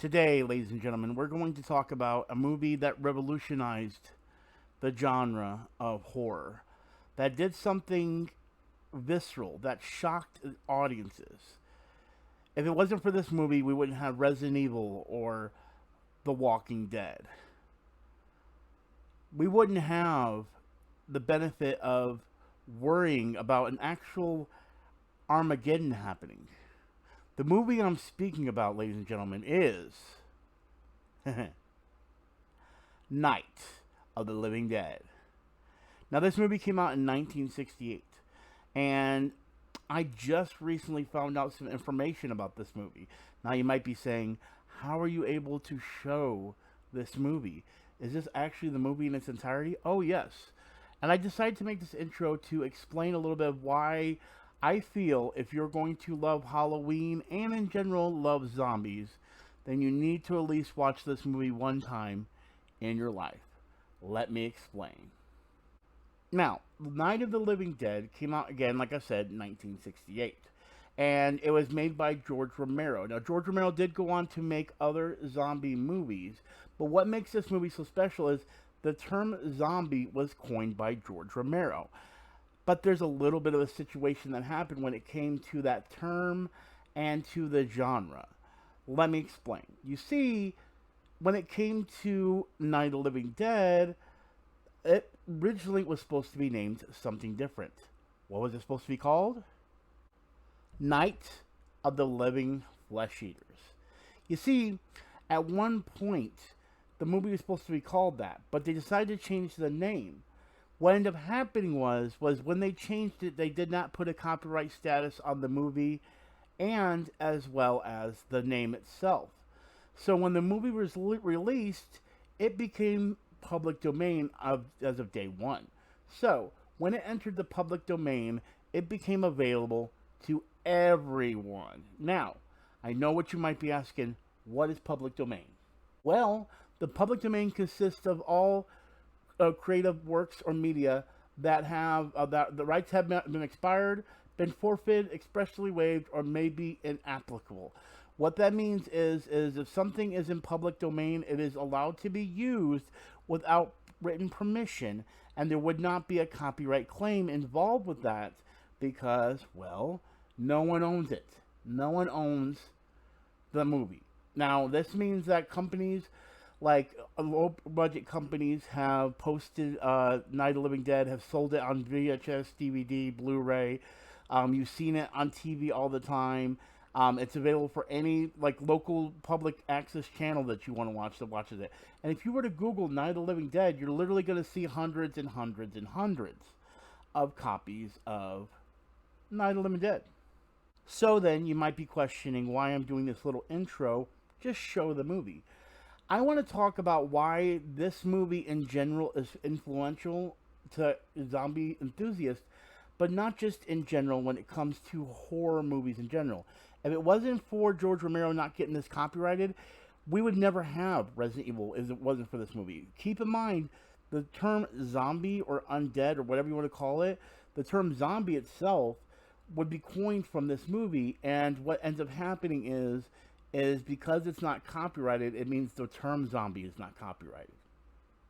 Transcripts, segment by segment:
Today, ladies and gentlemen, we're going to talk about a movie that revolutionized the genre of horror, that did something visceral, that shocked audiences. If it wasn't for this movie, we wouldn't have Resident Evil or The Walking Dead. We wouldn't have the benefit of worrying about an actual Armageddon happening. The movie I'm speaking about, ladies and gentlemen, is Night of the Living Dead. Now, this movie came out in 1968, and I just recently found out some information about this movie. Now, you might be saying, how are you able to show this movie? Is this actually the movie in its entirety? Oh, yes. And I decided to make this intro to explain a little bit of why I feel if you're going to love Halloween and in general love zombies, then you need to at least watch this movie one time in your life. Let me explain. Now, Night of the Living Dead came out again, like I said, in 1968. And it was made by George Romero. Now, George Romero did go on to make other zombie movies, but what makes this movie so special is the term zombie was coined by George Romero. But there's a little bit of a situation that happened when it came to that term and to the genre. Let me explain. You see, when it came to Night of the Living Dead, it originally was supposed to be named something different. What was it supposed to be called? Night of the Living Flesh Eaters. You see, at one point, the movie was supposed to be called that, but they decided to change the name. What ended up happening was when they changed it, they did not put a copyright status on the movie and as well as the name itself. So when the movie was released, it became public domain as of day one. So when it entered the public domain, it became available to everyone. Now, I know what you might be asking, what is public domain? Well, the public domain consists of all creative works or media that have that the rights have been expired, been forfeited, expressly waived, or may be inapplicable. What that means is if something is in public domain, it is allowed to be used without written permission, and there would not be a copyright claim involved with that because, well, no one owns it. No one owns the movie. Now, this means that companies like low-budget companies have posted Night of the Living Dead, have sold it on VHS, DVD, Blu-ray. You've seen it on TV all the time. It's available for any like local public access channel that you want to watch that watches it. And if you were to Google Night of the Living Dead, you're literally going to see hundreds and hundreds and hundreds of copies of Night of the Living Dead. So then you might be questioning why I'm doing this little intro. Just show the movie. I want to talk about why this movie in general is influential to zombie enthusiasts, but not just in general when it comes to horror movies in general. If it wasn't for George Romero not getting this copyrighted, we would never have Resident Evil if it wasn't for this movie. Keep in mind, the term zombie or undead or whatever you want to call it, the term zombie itself would be coined from this movie, and what ends up happening is because it's not copyrighted, it means the term zombie is not copyrighted.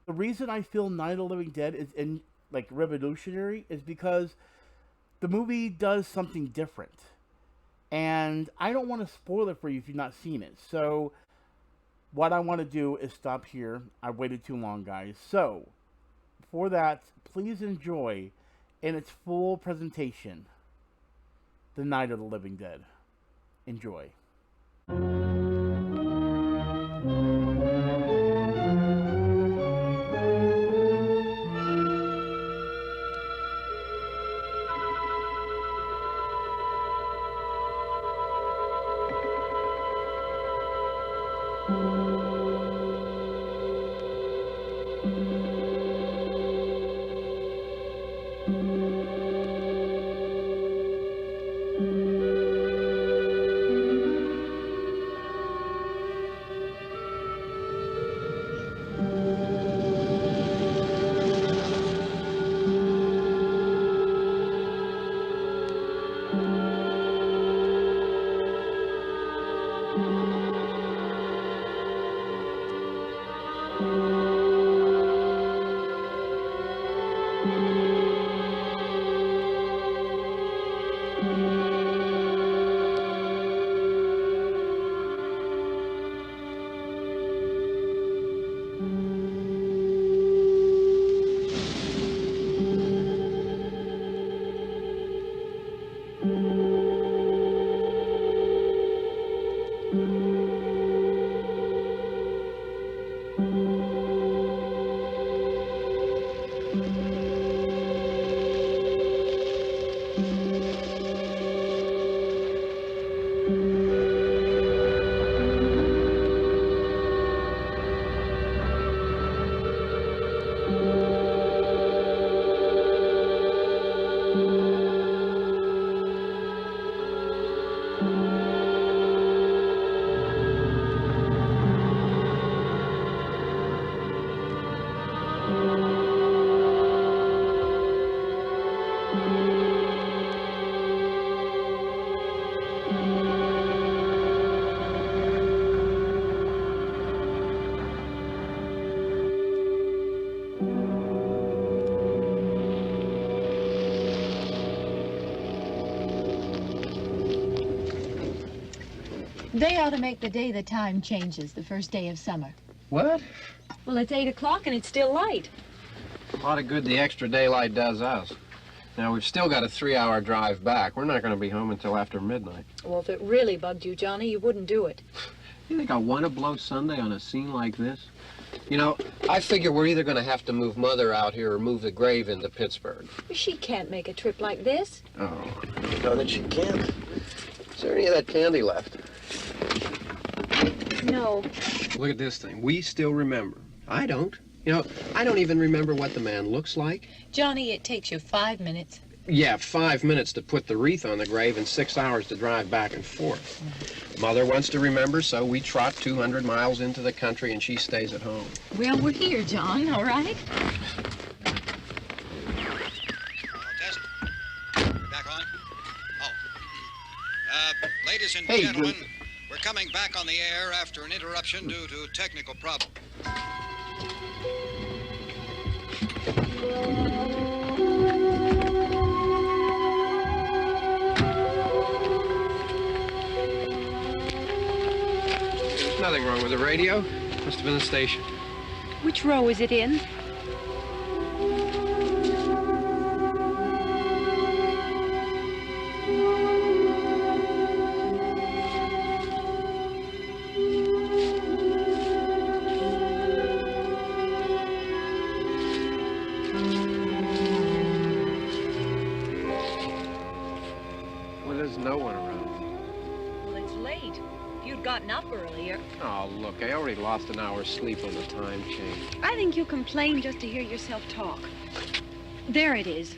The reason I feel Night of the Living Dead is revolutionary is because the movie does something different. And I don't want to spoil it for you if you've not seen it. So what I want to do is stop here. I waited too long, guys. So for that, please enjoy in its full presentation The Night of the Living Dead. Enjoy. They ought to make the day the time changes, the first day of summer. What? Well, it's 8 o'clock and it's still light. A lot of good the extra daylight does us. Now, we've still got a 3-hour drive back. We're not going to be home until after midnight. Well, if it really bugged you, Johnny, you wouldn't do it. You think I want to blow Sunday on a scene like this? You know, I figure we're either going to have to move Mother out here or move the grave into Pittsburgh. She can't make a trip like this. Oh, you know that she can't. Is there any of that candy left? No. Look at this thing. We still remember. I don't. You know, I don't even remember what the man looks like. Johnny, it takes you 5 minutes. Yeah, 5 minutes to put the wreath on the grave and 6 hours to drive back and forth. Mother wants to remember, so we trot 200 miles into the country and she stays at home. Well, we're here, John, all right? Test. Back on. Oh. Ladies and Hey, gentlemen, we're coming back on the air after an interruption due to technical problem. There's nothing wrong with the radio. Must have been the station. Which row is it in? Well, there's no one around. Well, it's late. If you'd gotten up earlier. Oh, look, I already lost an hour's sleep on the time change. I think you complain just to hear yourself talk. There it is.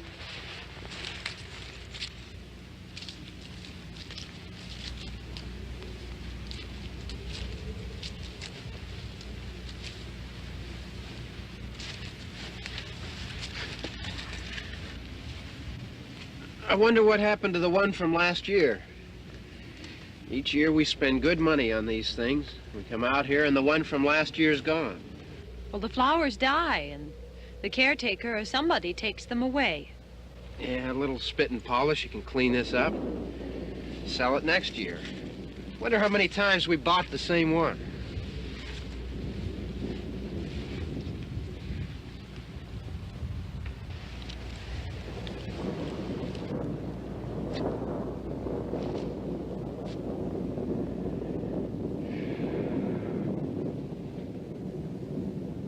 I wonder what happened to the one from last year. Each year we spend good money on these things. We come out here and the one from last year's gone. Well, the flowers die, and the caretaker or somebody takes them away. Yeah, a little spit and polish. You can clean this up. Sell it next year. Wonder how many times we bought the same one.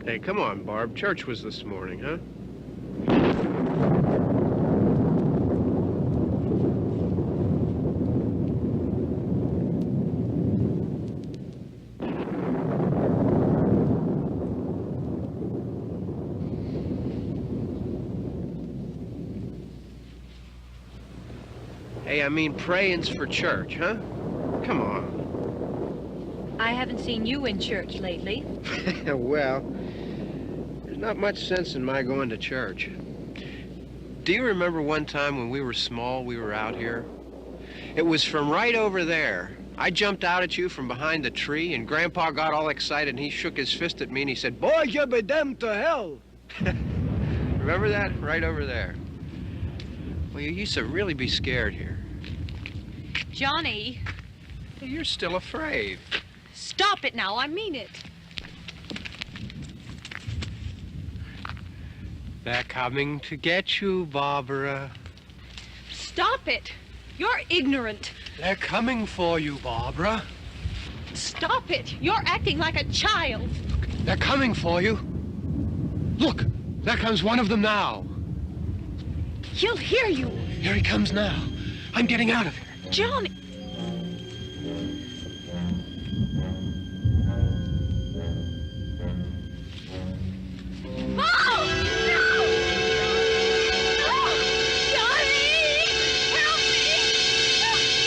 Hey, come on, Barb. Church was this morning, huh? Hey, I mean praying's for church, huh? Come on. I haven't seen you in church lately. Well, there's not much sense in my going to church. Do you remember one time when we were small, we were out here? It was from right over there, I jumped out at you from behind the tree, and Grandpa got all excited, and he shook his fist at me, and he said, "Boy, you be damned to hell." Remember that? Right over there. Well, you used to really be scared here. Johnny, You're still afraid. stop it now. I mean it. They're coming to get you, Barbara. Stop it. You're ignorant. They're coming for you, Barbara. Stop it. You're acting like a child. They're coming for you. Look, there comes one of them now. He'll hear you. Here he comes now. I'm getting out of here. Johnny. Oh! No! No! Johnny! Help me!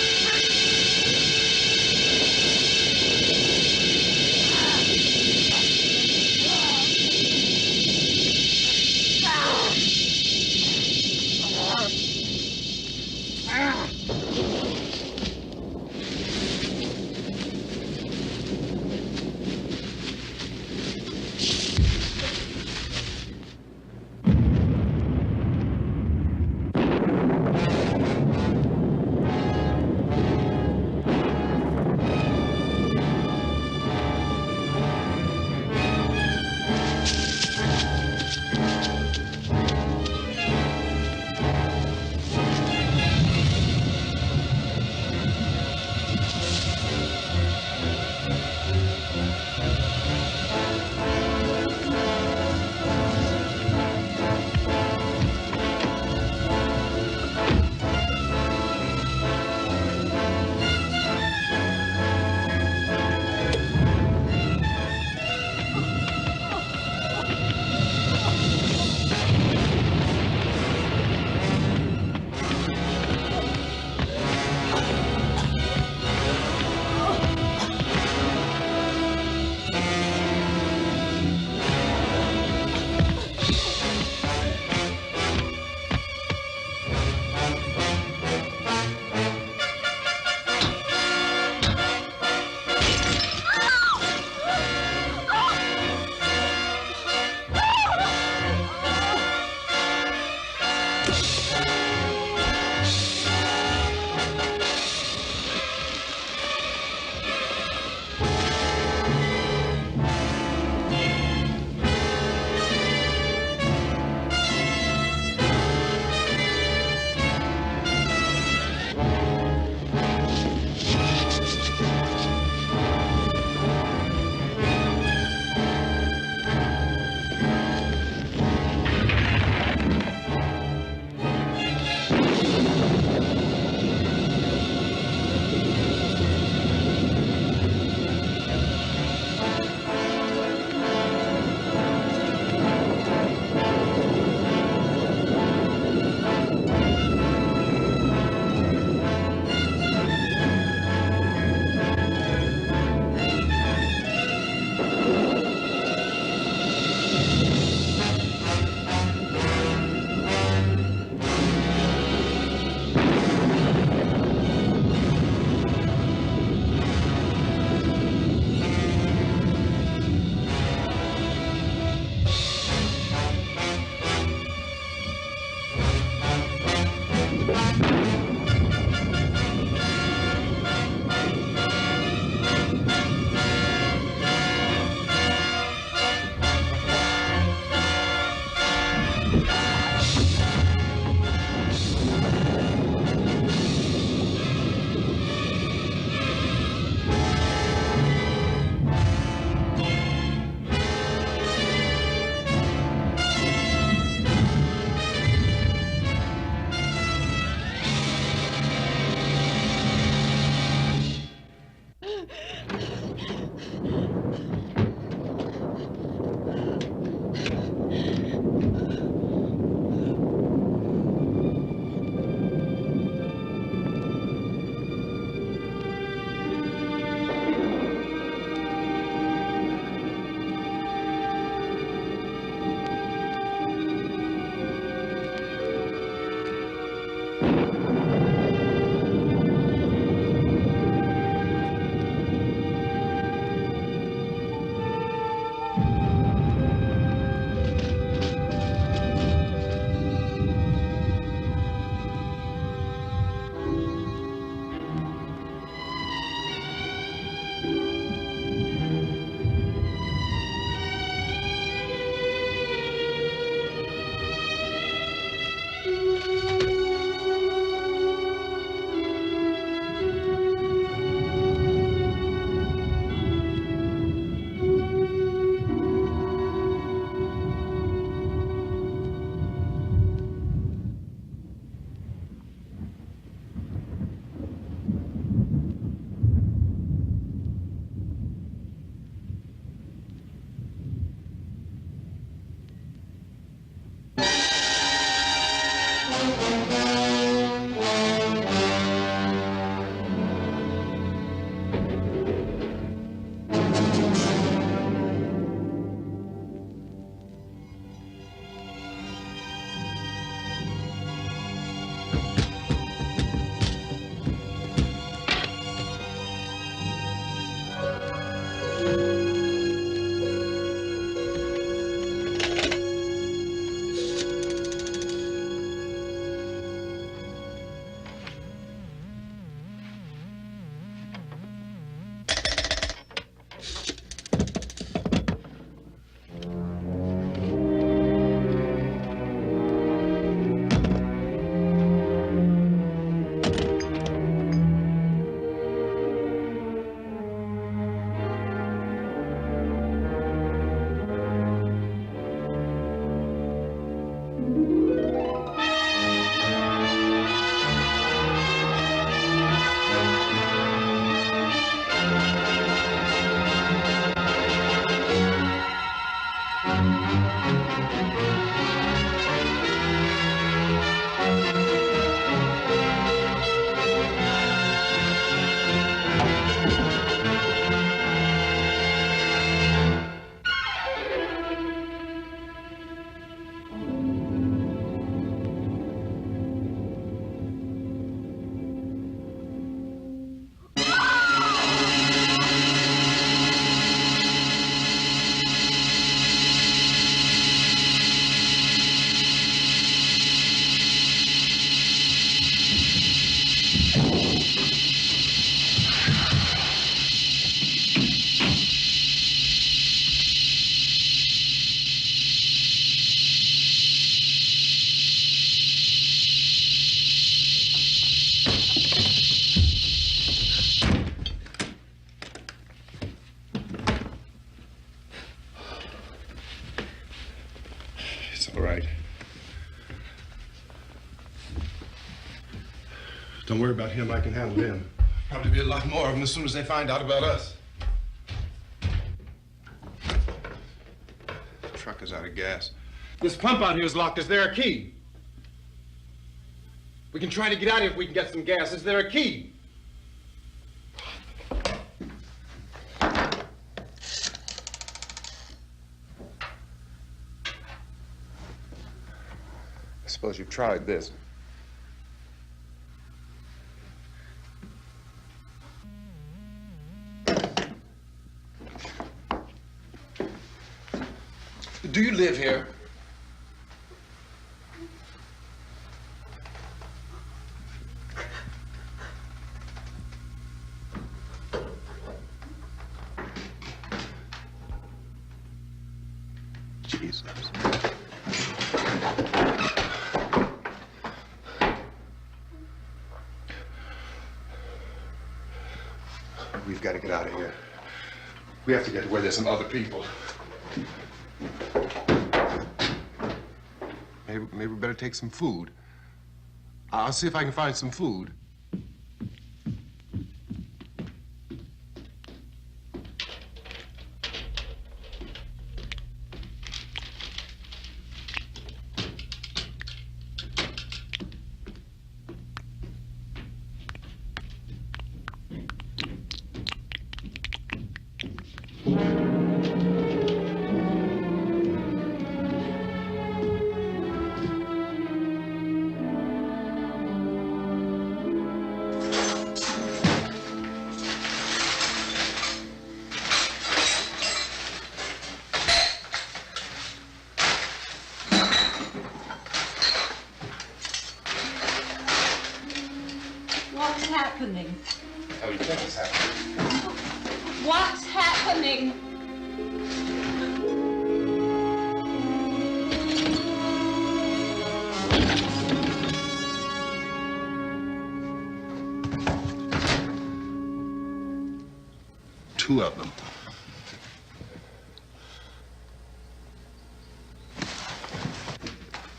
It's all right. Don't worry about him. I can handle him. Probably be a lot more of them as soon as they find out about us. The truck is out of gas. This pump out here is locked. Is there a key? We can try to get out of here if we can get some gas. Is there a key? I suppose you've tried this. Do you live here? Jesus. We've got to get out of here. We have to get to where there's some other people. Maybe we better take some food. I'll see if I can find some food. What's happening? Oh, you think it's happening? What's happening? Two of them.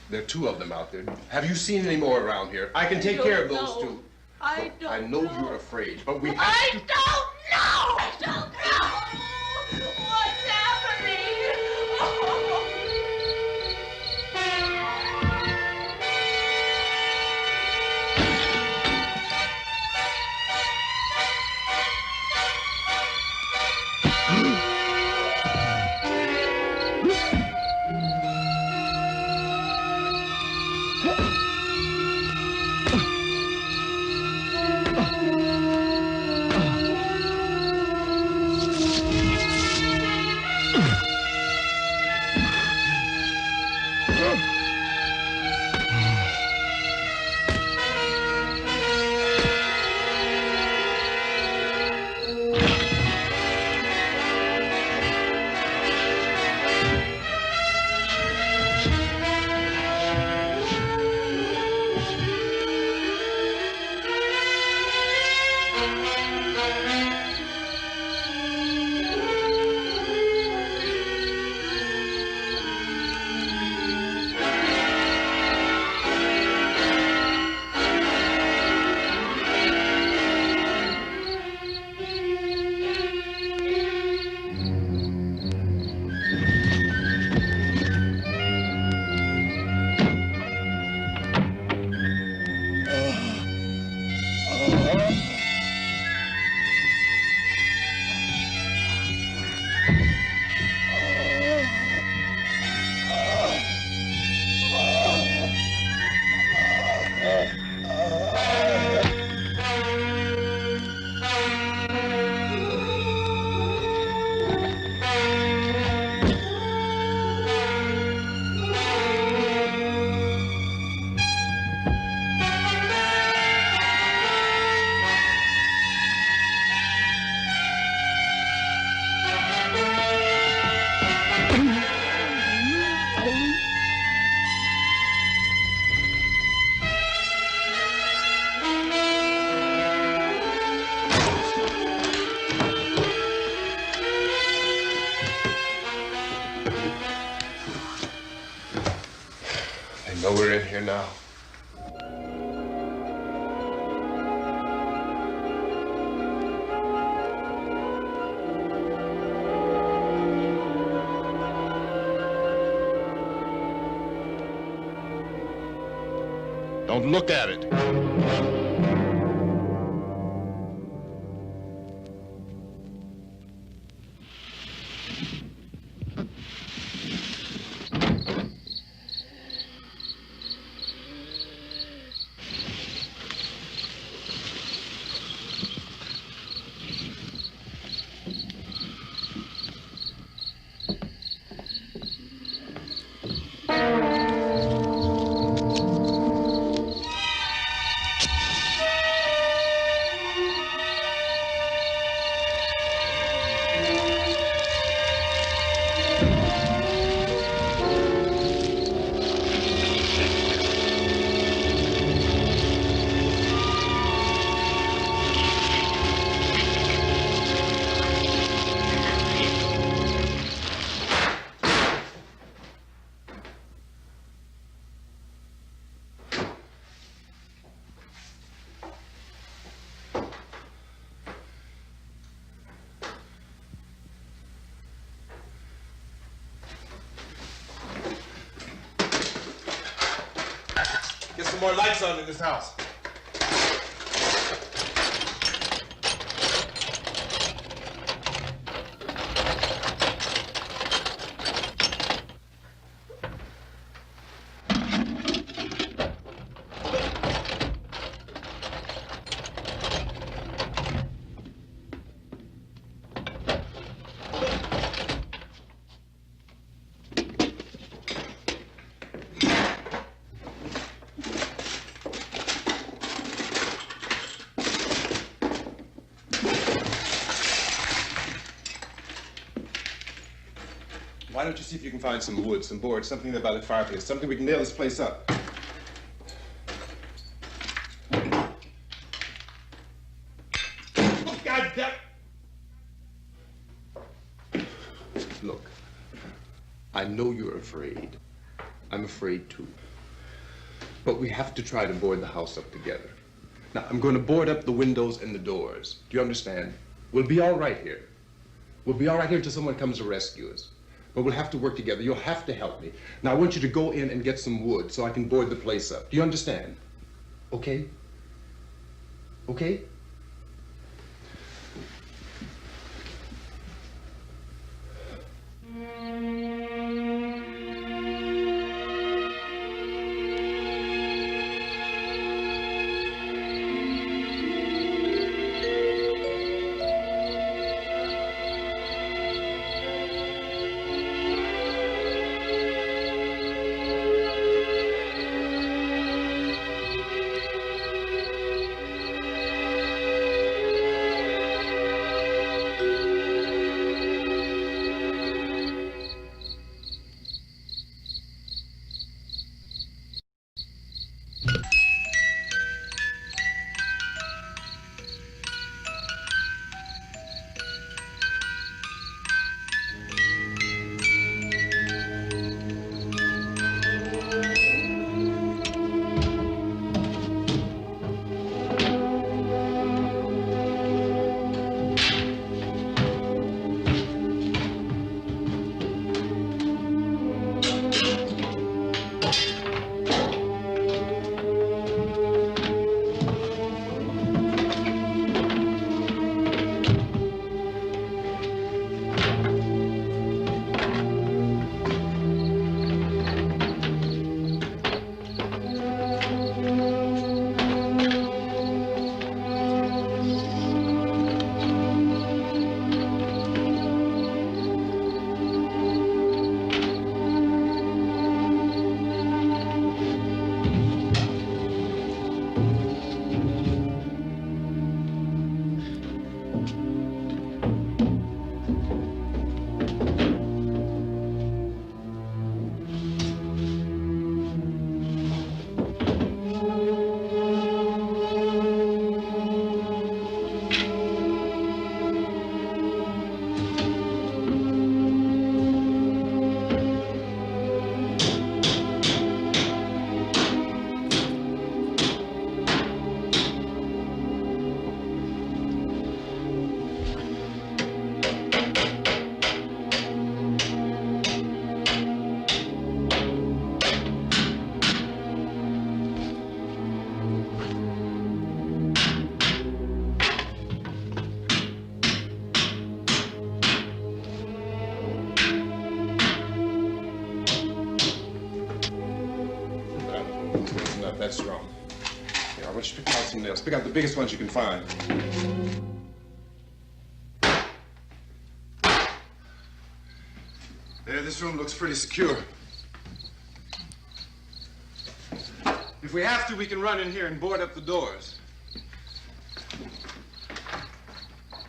There are two of them out there. Have you seen any more around here? I can take care of those two. I don't I know you're afraid, but we have I to... don't know! I don't know! What's happening? Oh. know we're in here now. Don't look at it. Get some more lights on in this house. Why don't you see if you can find some wood, some boards, something there by the fireplace, something we can nail this place up. Oh, God damn it! Look, I know you're afraid. I'm afraid too. But we have to try to board the house up together. Now, I'm going to board up the windows and the doors. Do you understand? We'll be all right here. We'll be all right here until someone comes to rescue us. But we'll have to work together. You'll have to help me. Now, I want you to go in and get some wood so I can board the place up. Do you understand? Okay? Okay? that's wrong. Here, I want you to pick out some nails. Pick out the biggest ones you can find. There, this room looks pretty secure. If we have to, we can run in here and board up the doors.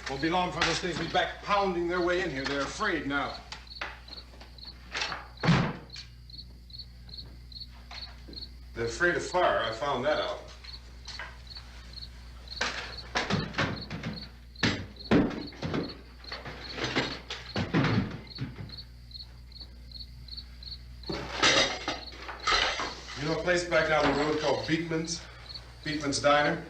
Won't be long for those things to be back pounding their way in here. They're afraid now. They're afraid of fire. I found that out. You know a place back down the road called Beekman's? Beekman's Diner?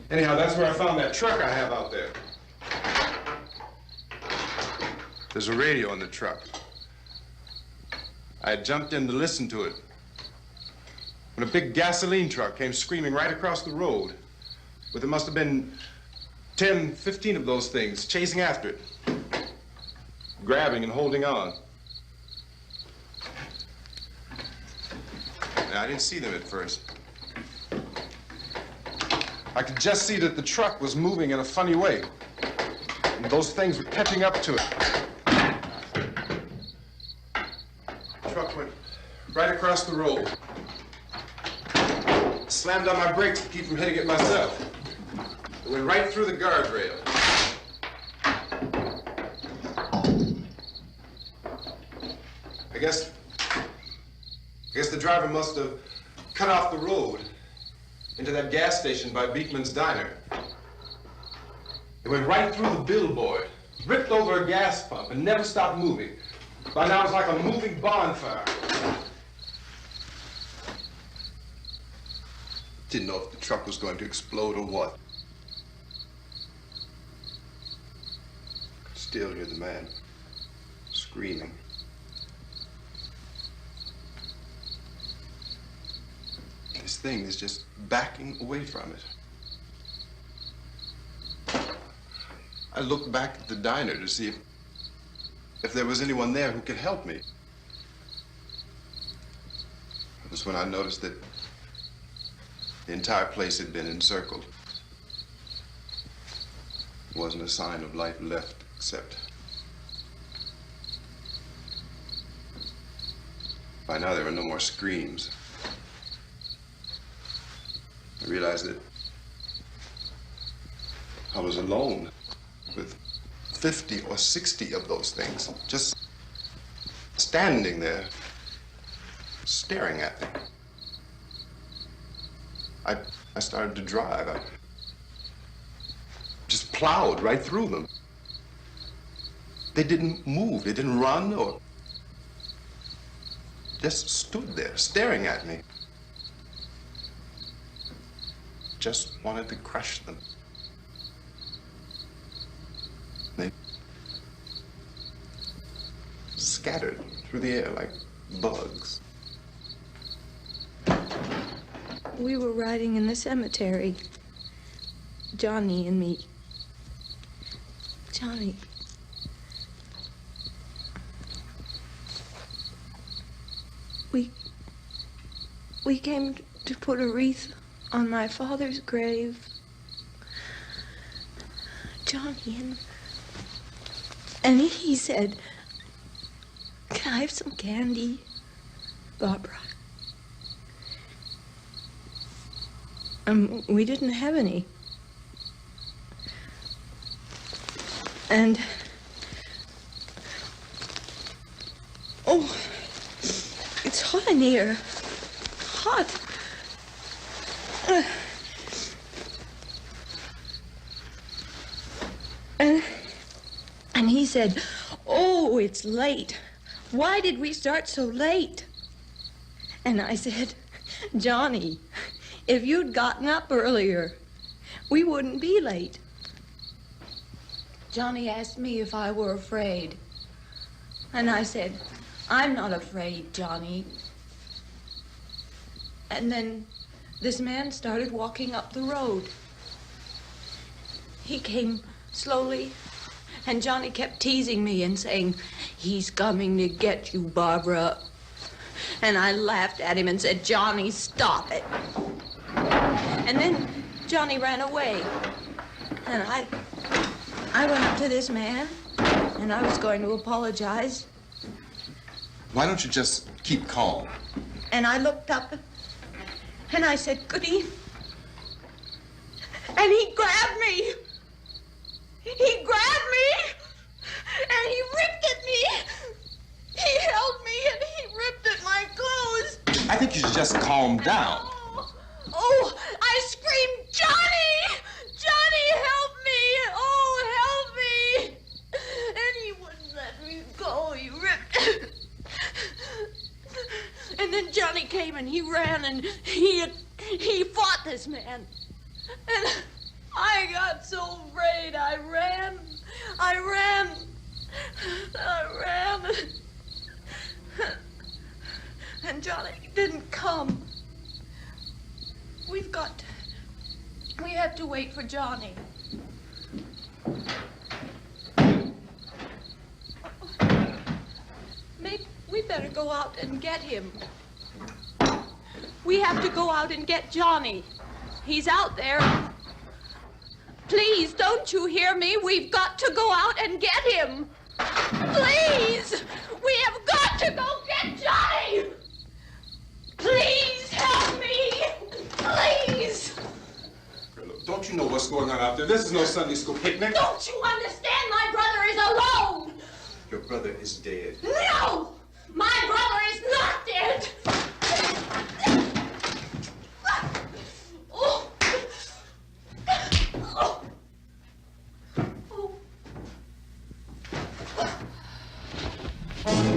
Anyhow, that's where I found that truck I have out there. There's a radio in the truck. I had jumped in to listen to it when a big gasoline truck came screaming right across the road with there must have been 10, 15 of those things chasing after it, grabbing and holding on. Now, I didn't see them at first. I could just see that the truck was moving in a funny way. And those things were catching up to it. The truck went right across the road. Slammed on my brakes to keep from hitting it myself. It went right through the guardrail. I guess the driver must have cut off the road into that gas station by Beekman's Diner. It went right through the billboard, ripped over a gas pump, and never stopped moving. By now, it's like a moving bonfire. Didn't know if the truck was going to explode or what. Still hear the man screaming. This thing is just backing away from it. I looked back at the diner to see if there was anyone there who could help me. It was when I noticed that the entire place had been encircled. There wasn't a sign of life left except by now there were no more screams. I realized that I was alone with 50 or 60 of those things, just standing there, staring at me. I started to drive. I just plowed right through them. They didn't move, they didn't run or just stood there staring at me. Just wanted to crush them. They scattered through the air like bugs. We were riding in the cemetery, Johnny and me. Johnny. We came to put a wreath on my father's grave. Johnny, and he said, "Can I have some candy, Barbara?" We didn't have any. And, oh, it's hot in here. Hot. And he said, "Oh, it's late. Why did we start so late?" And I said, "Johnny, if you'd gotten up earlier, we wouldn't be late." Johnny asked me if I were afraid. And I said, "I'm not afraid, Johnny." And then this man started walking up the road. He came slowly And Johnny kept teasing me and saying, "He's coming to get you, Barbara." And I laughed at him and said, "Johnny, stop it." And then Johnny ran away. And I went up to this man, and I was going to apologize. Why don't you just keep calm? And I looked up, and I said, "Good evening." And he grabbed me. He grabbed me, and he ripped at me. He held me, and he ripped at my clothes. I think you should just calm down. Oh, I screamed, "Johnny! Johnny, help me! Oh, help me!" And he wouldn't let me go. He ripped. And then Johnny came and he ran and he fought this man. And I got so afraid. I ran. And Johnny didn't come. We have to wait for Johnny. Maybe we better go out and get him. We have to go out and get Johnny. He's out there. Please, don't you hear me? We've got to go out and get him. Please! We have got to go get Johnny! Please help me! Please! Don't you know what's going on out there? This is no Sunday school picnic. Don't you understand? My brother is alone! Your brother is dead. No! My brother is not dead! Oh. Oh. Oh.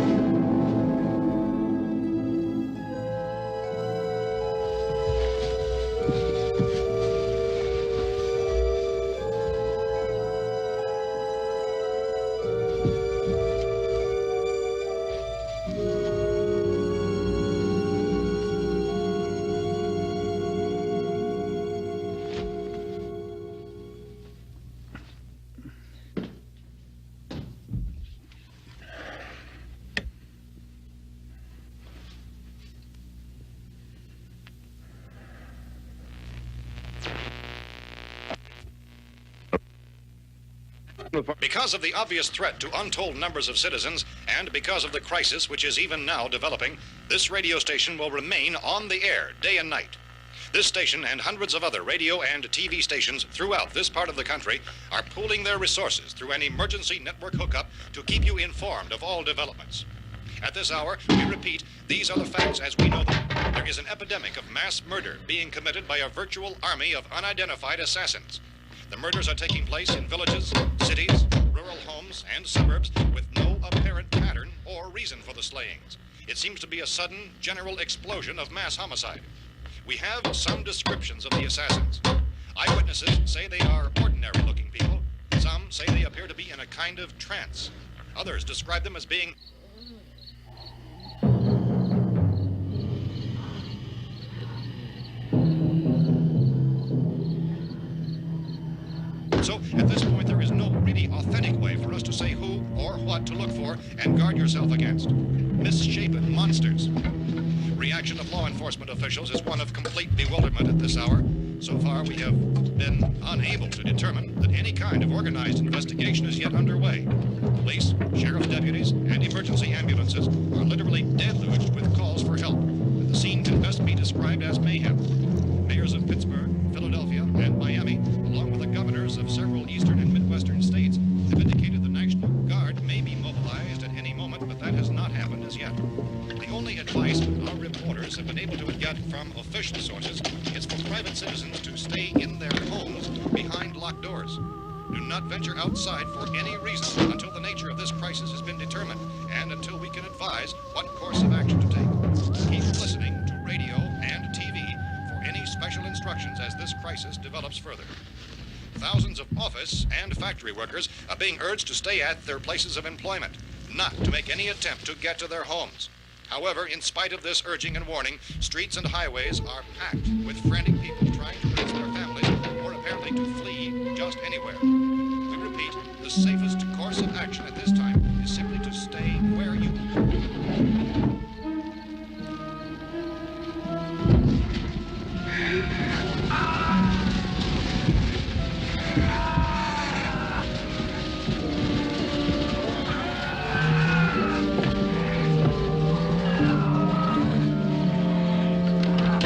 Because of the obvious threat to untold numbers of citizens, and because of the crisis which is even now developing, this radio station will remain on the air day and night. This station and hundreds of other radio and TV stations throughout this part of the country are pooling their resources through an emergency network hookup to keep you informed of all developments. At this hour, we repeat, these are the facts as we know them. There is an epidemic of mass murder being committed by a virtual army of unidentified assassins. The murders are taking place in villages, cities, rural homes, and suburbs with no apparent pattern or reason for the slayings. It seems to be a sudden, general explosion of mass homicide. We have some descriptions of the assassins. Eyewitnesses say they are ordinary-looking people. Some say they appear to be in a kind of trance. Others describe them as being So, at this point, there is no really authentic way for us to say who or what to look for and guard yourself against. Misshapen monsters. Reaction of law enforcement officials is one of complete bewilderment at this hour. So far, we have been unable to determine that any kind of organized investigation is yet underway. Police, sheriff's deputies, and emergency ambulances are literally deluged with calls for help. The scene can best be described as mayhem. Mayors of Pittsburgh, Philadelphia, and Miami, along with the governors of several eastern and midwestern states, have indicated the National Guard may be mobilized at any moment, but that has not happened as yet. The only advice our reporters have been able to get from official sources is for private citizens to stay in their homes behind locked doors. Do not venture outside for any reason until the nature of this crisis has been determined and until we can advise what course of action to take. Keep listening to radio and TV for any special instructions as this crisis develops further. Thousands of office and factory workers are being urged to stay at their places of employment, not to make any attempt to get to their homes. However, in spite of this urging and warning, streets and highways are packed with frantic people trying to reach their families or apparently to flee just anywhere. We repeat, the safest course course of action at this time is simply to stay where you are.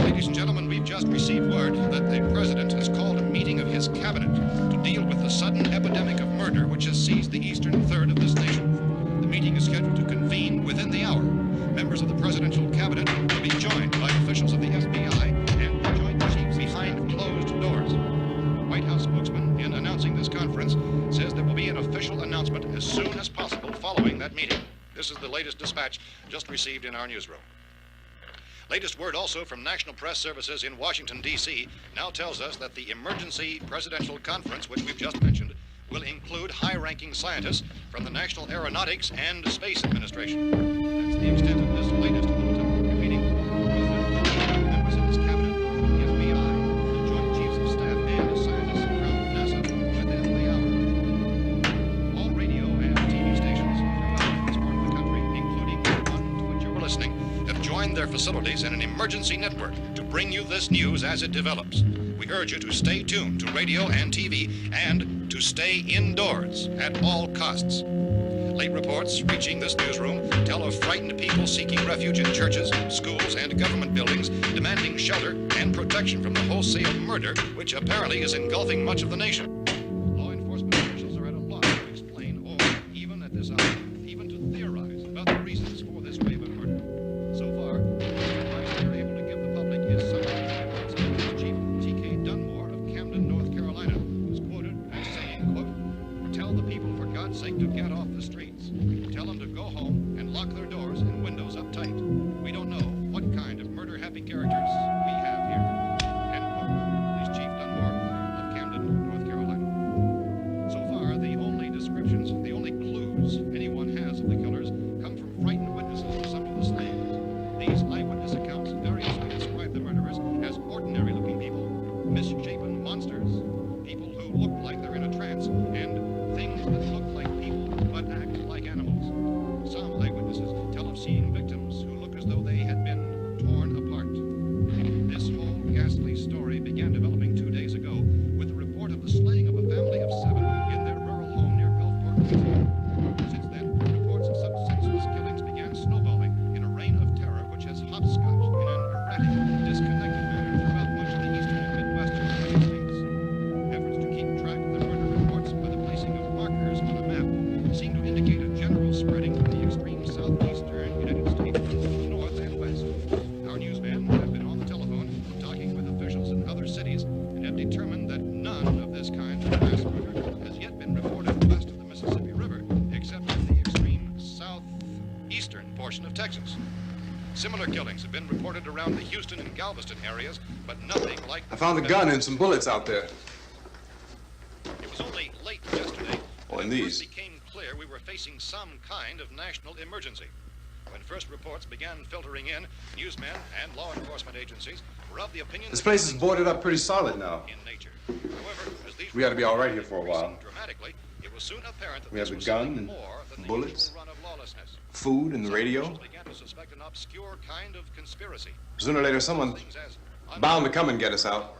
Ladies and gentlemen, we've just received word that the President has called a meeting of his cabinet to deal with the sudden epidemic of murder which has seized the eastern third of this nation. The meeting is scheduled to convene within the hour. Members of the presidential cabinet will be joined by officials of the FBI and the Joint Chiefs behind closed doors. The White House spokesman, in announcing this conference, says there will be an official announcement as soon as possible following that meeting. This is the latest dispatch just received in our newsroom. Latest word also from National Press Services in Washington, D.C. now tells us that the emergency presidential conference, which we've just mentioned, will include high-ranking scientists from the National Aeronautics and Space Administration. That's the extent of this latest bulletin. Repeating, members of his cabinet, the FBI, the Joint Chiefs of Staff, and scientists from NASA within the hour. All radio and TV stations throughout this part of the country, including the one to which you're listening, have joined their facilities in an emergency network to bring you this news as it develops. We urge you to stay tuned to radio and TV and to stay indoors at all costs. Late reports reaching this newsroom tell of frightened people seeking refuge in churches, schools, and government buildings, demanding shelter and protection from the wholesale murder which apparently is engulfing much of the nation. Law enforcement officials are at a loss to explain or, even at this hour, even to theorize about the reasons for this wave of murder. So far, the advice they're able to give the public is summary reports of Police Chief T.K. Dunmore of Camden, North Carolina, who's quoted as saying, quote, "Tell the people for God's sake to get off the streets. Tell them to go home and lock their doors and windows up tight. We don't know what kind of murder-happy characters we have here." End quote. Police Chief Dunmore of Camden, North Carolina. So far, the only descriptions, the only clues anyone has of the killers come from frightened witnesses of some of the slayings. These eyewitness accounts variously describe the murderers as ordinary-looking people, misshapen monsters, people who look like they're in a trance, and things that look like people but act like animals. Some eyewitnesses tell of seeing victims who look as though they had been torn apart. This whole ghastly story began developing 2 days ago with the report of the slaying of a family of 7 in their rural home near Gulfport, Louisiana. Since then, reports of such senseless killings began snowballing in a reign of terror which has hopscotched in an erratic, disconnected manner throughout much of the eastern and midwestern United States. Efforts to keep track of the murder reports by the placing of markers on a map seem to indicate a general spreading from the extreme southeastern United States to the north and west. Our newsmen have been on the telephone talking with officials in other cities and have determined that none of this kind of mass murder has yet been reported west of the Mississippi River, except in the extreme southeastern portion of Texas. Similar killings have been reported around the Houston and Galveston areas, but nothing like I found a gun and some bullets out there. It was only late yesterday Oh, that and it these. first became clear we were facing some kind of national emergency. When first reports began filtering in, newsmen and law enforcement agencies were of the opinion This that place is killings boarded were up pretty solid now. in nature. However, as these We ought to be all right here reports for a began while. increasing dramatically, it was soon apparent that We have this the was gun something and more than the bullets, usual run of lawlessness. Food and the Some radio. officials began to suspect an obscure kind of conspiracy. Sooner or later, someone's Things as bound to come and get us out.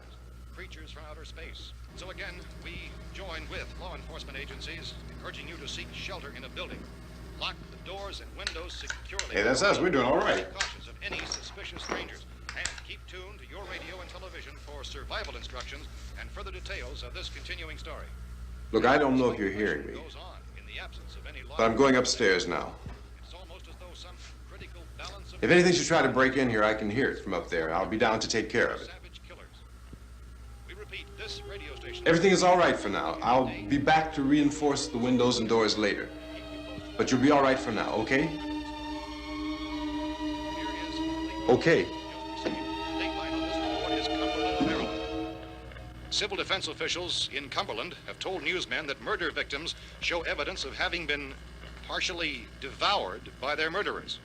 creatures from outer space. So again, we join with law enforcement agencies, urging you to seek shelter in a building. Lock the doors and windows securely. Hey, that's us. We're doing all right. Be cautious of any suspicious strangers. And keep tuned to your radio and television for survival instructions and further details of this continuing story. Look, I don't know if you're hearing me, Goes on in the absence of any law. but I'm going upstairs now. It's almost as though some critical balance of If anything should try to break in here, I can hear it from up there. I'll be down to take care of it. savage killers. We repeat, this radio station. Everything is all right for now. I'll be back to reinforce the windows and doors later. But you'll be all right for now, okay? Okay. Civil defense officials in Cumberland have told newsmen that murder victims show evidence of having been partially devoured by their murderers.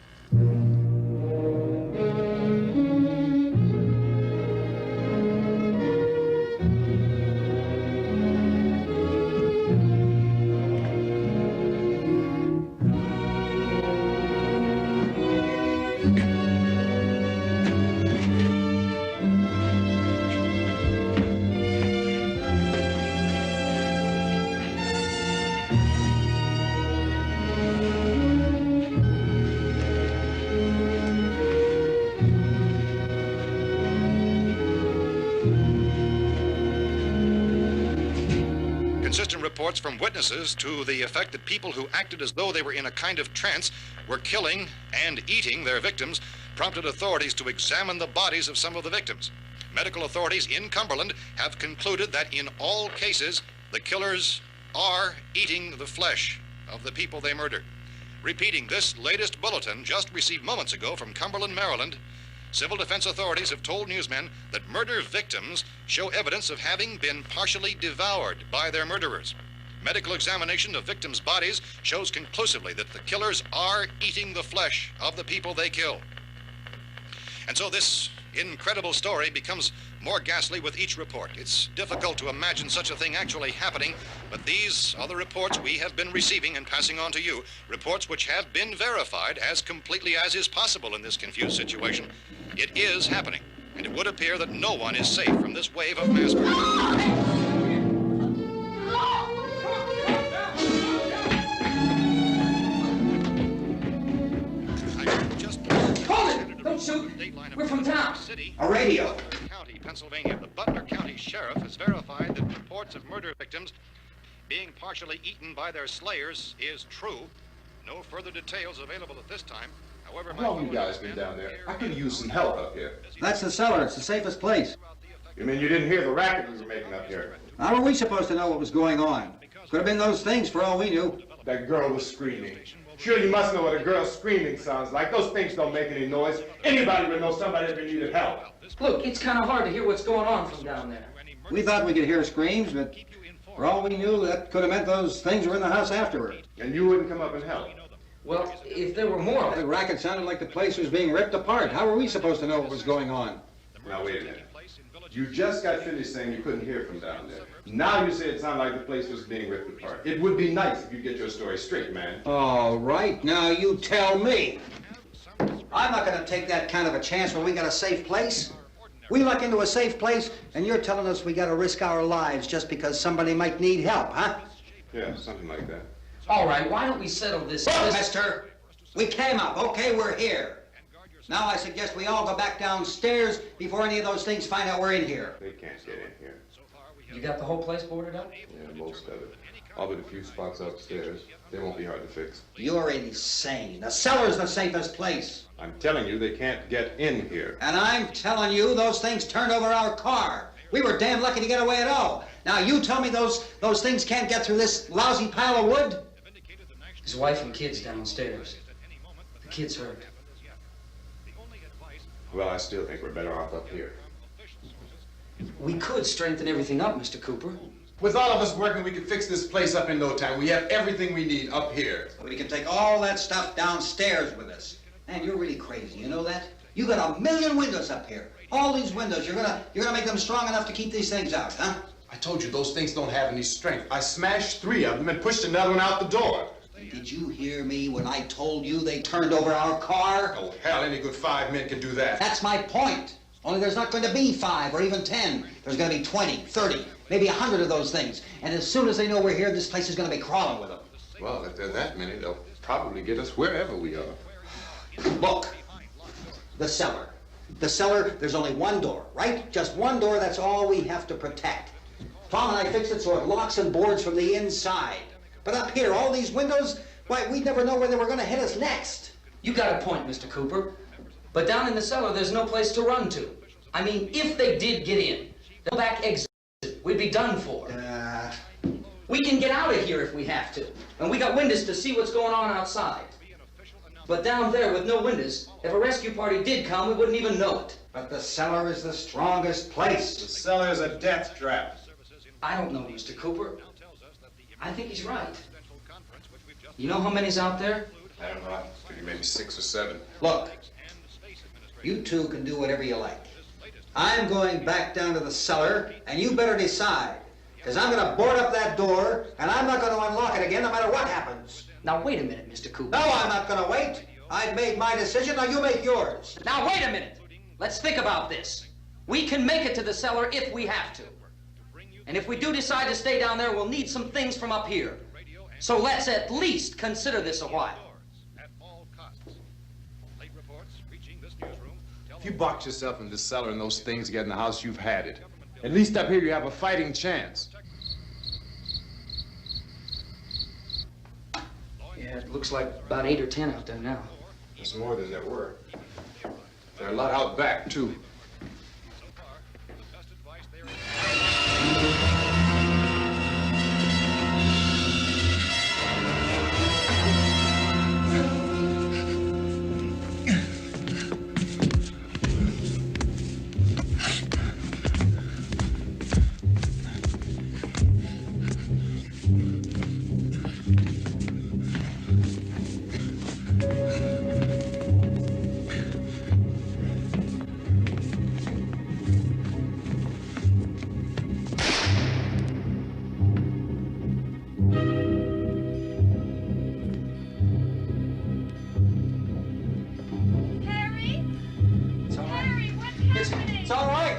Consistent reports from witnesses to the effect that people who acted as though they were in a kind of trance were killing and eating their victims prompted authorities to examine the bodies of some of the victims. Medical authorities in Cumberland have concluded that in all cases, the killers are eating the flesh of the people they murdered. Repeating this latest bulletin just received moments ago from Cumberland, Maryland, civil defense authorities have told newsmen that murder victims show evidence of having been partially devoured by their murderers. Medical examination of victims' bodies shows conclusively that the killers are eating the flesh of the people they kill. And so this incredible story becomes more ghastly with each report. It's difficult to imagine such a thing actually happening, but these are the reports we have been receiving and passing on to you, reports which have been verified as completely as is possible in this confused situation. It is happening, and it would appear that no one is safe from this wave of mass murder. Don't shoot! We're from town. A radio. County, Pennsylvania. The Butler County Sheriff has verified that reports of murder victims being partially eaten by their slayers is true. No further details available at this time. However, how long you guys been down there? I could use some help up here. That's the cellar. It's the safest place. You mean you didn't hear the racket we were making up here? How were we supposed to know what was going on? Could have been those things for all we knew. That girl was screaming. Sure, you must know what a girl screaming sounds like. Those things don't make any noise. Anybody would know somebody ever needed help. Look, it's kind of hard to hear what's going on from down there. We thought we could hear screams, but for all we knew, that could have meant those things were in the house afterward. And you wouldn't come up and help? Well, if there were more... The racket sounded like the place was being ripped apart. How were we supposed to know what was going on? Now, wait a minute. You just got finished saying you couldn't hear from down there. Now you say it sounded like the place was being ripped apart. It would be nice if you get your story straight, man. All right, now you tell me. I'm not going to take that kind of a chance when we got a safe place. We luck into a safe place, and you're telling us we got to risk our lives just because somebody might need help, huh? Yeah, something like that. All right, why don't we settle this... Look, mister, we came up. Okay, we're here. Now I suggest we all go back downstairs before any of those things find out we're in here. They can't get in here. You got the whole place boarded up? Yeah, most of it. All but a few spots upstairs. They won't be hard to fix. You're insane. The cellar's the safest place. I'm telling you, they can't get in here. And I'm telling you, those things turned over our car. We were damn lucky to get away at all. Now you tell me those things can't get through this lousy pile of wood? His wife and kids downstairs. The kid's hurt. Well, I still think we're better off up here. We could strengthen everything up, Mr. Cooper. With all of us working, we could fix this place up in no time. We have everything we need up here. We can take all that stuff downstairs with us. Man, you're really crazy, you know that? You got 1,000,000 windows up here. All these windows, you're gonna make them strong enough to keep these things out, huh? I told you those things don't have any strength. I smashed 3 of them and pushed another one out the door. Did you hear me when I told you they turned over our car? Oh, hell, any good 5 men can do that. That's my point. Only there's not going to be 5 or even 10. There's going to be 20, 30, maybe 100 of those things. And as soon as they know we're here, this place is going to be crawling with them. Well, if there are that many, they'll probably get us wherever we are. Look, the cellar. The cellar, there's only one door, right? Just one door, that's all we have to protect. Tom and I fixed it so it locks and boards from the inside. But up here, all these windows, why, we'd never know where they were going to hit us next. You got a point, Mr. Cooper. But down in the cellar, there's no place to run to. I mean, if they did get in, the back exit, we'd be done for. We can get out of here if we have to. And we got windows to see what's going on outside. But down there with no windows, if a rescue party did come, we wouldn't even know it. But the cellar is the strongest place. The cellar is a death trap. I don't know, Mr. Cooper. I think he's right. You know how many's out there? I don't know. I figure maybe 6 or 7. Look, you two can do whatever you like. I'm going back down to the cellar, and you better decide. Because I'm going to board up that door, and I'm not going to unlock it again no matter what happens. Now, wait a minute, Mr. Cooper. No, I'm not going to wait. I've made my decision, now you make yours. Now, wait a minute. Let's think about this. We can make it to the cellar if we have to. And if we do decide to stay down there, we'll need some things from up here. So let's at least consider this a while. If you box yourself in this cellar and those things get in the house, you've had it. At least up here you have a fighting chance. Yeah, it looks like about 8 or 10 out there now. There's more than there were. There are a lot out back, too. It's all right.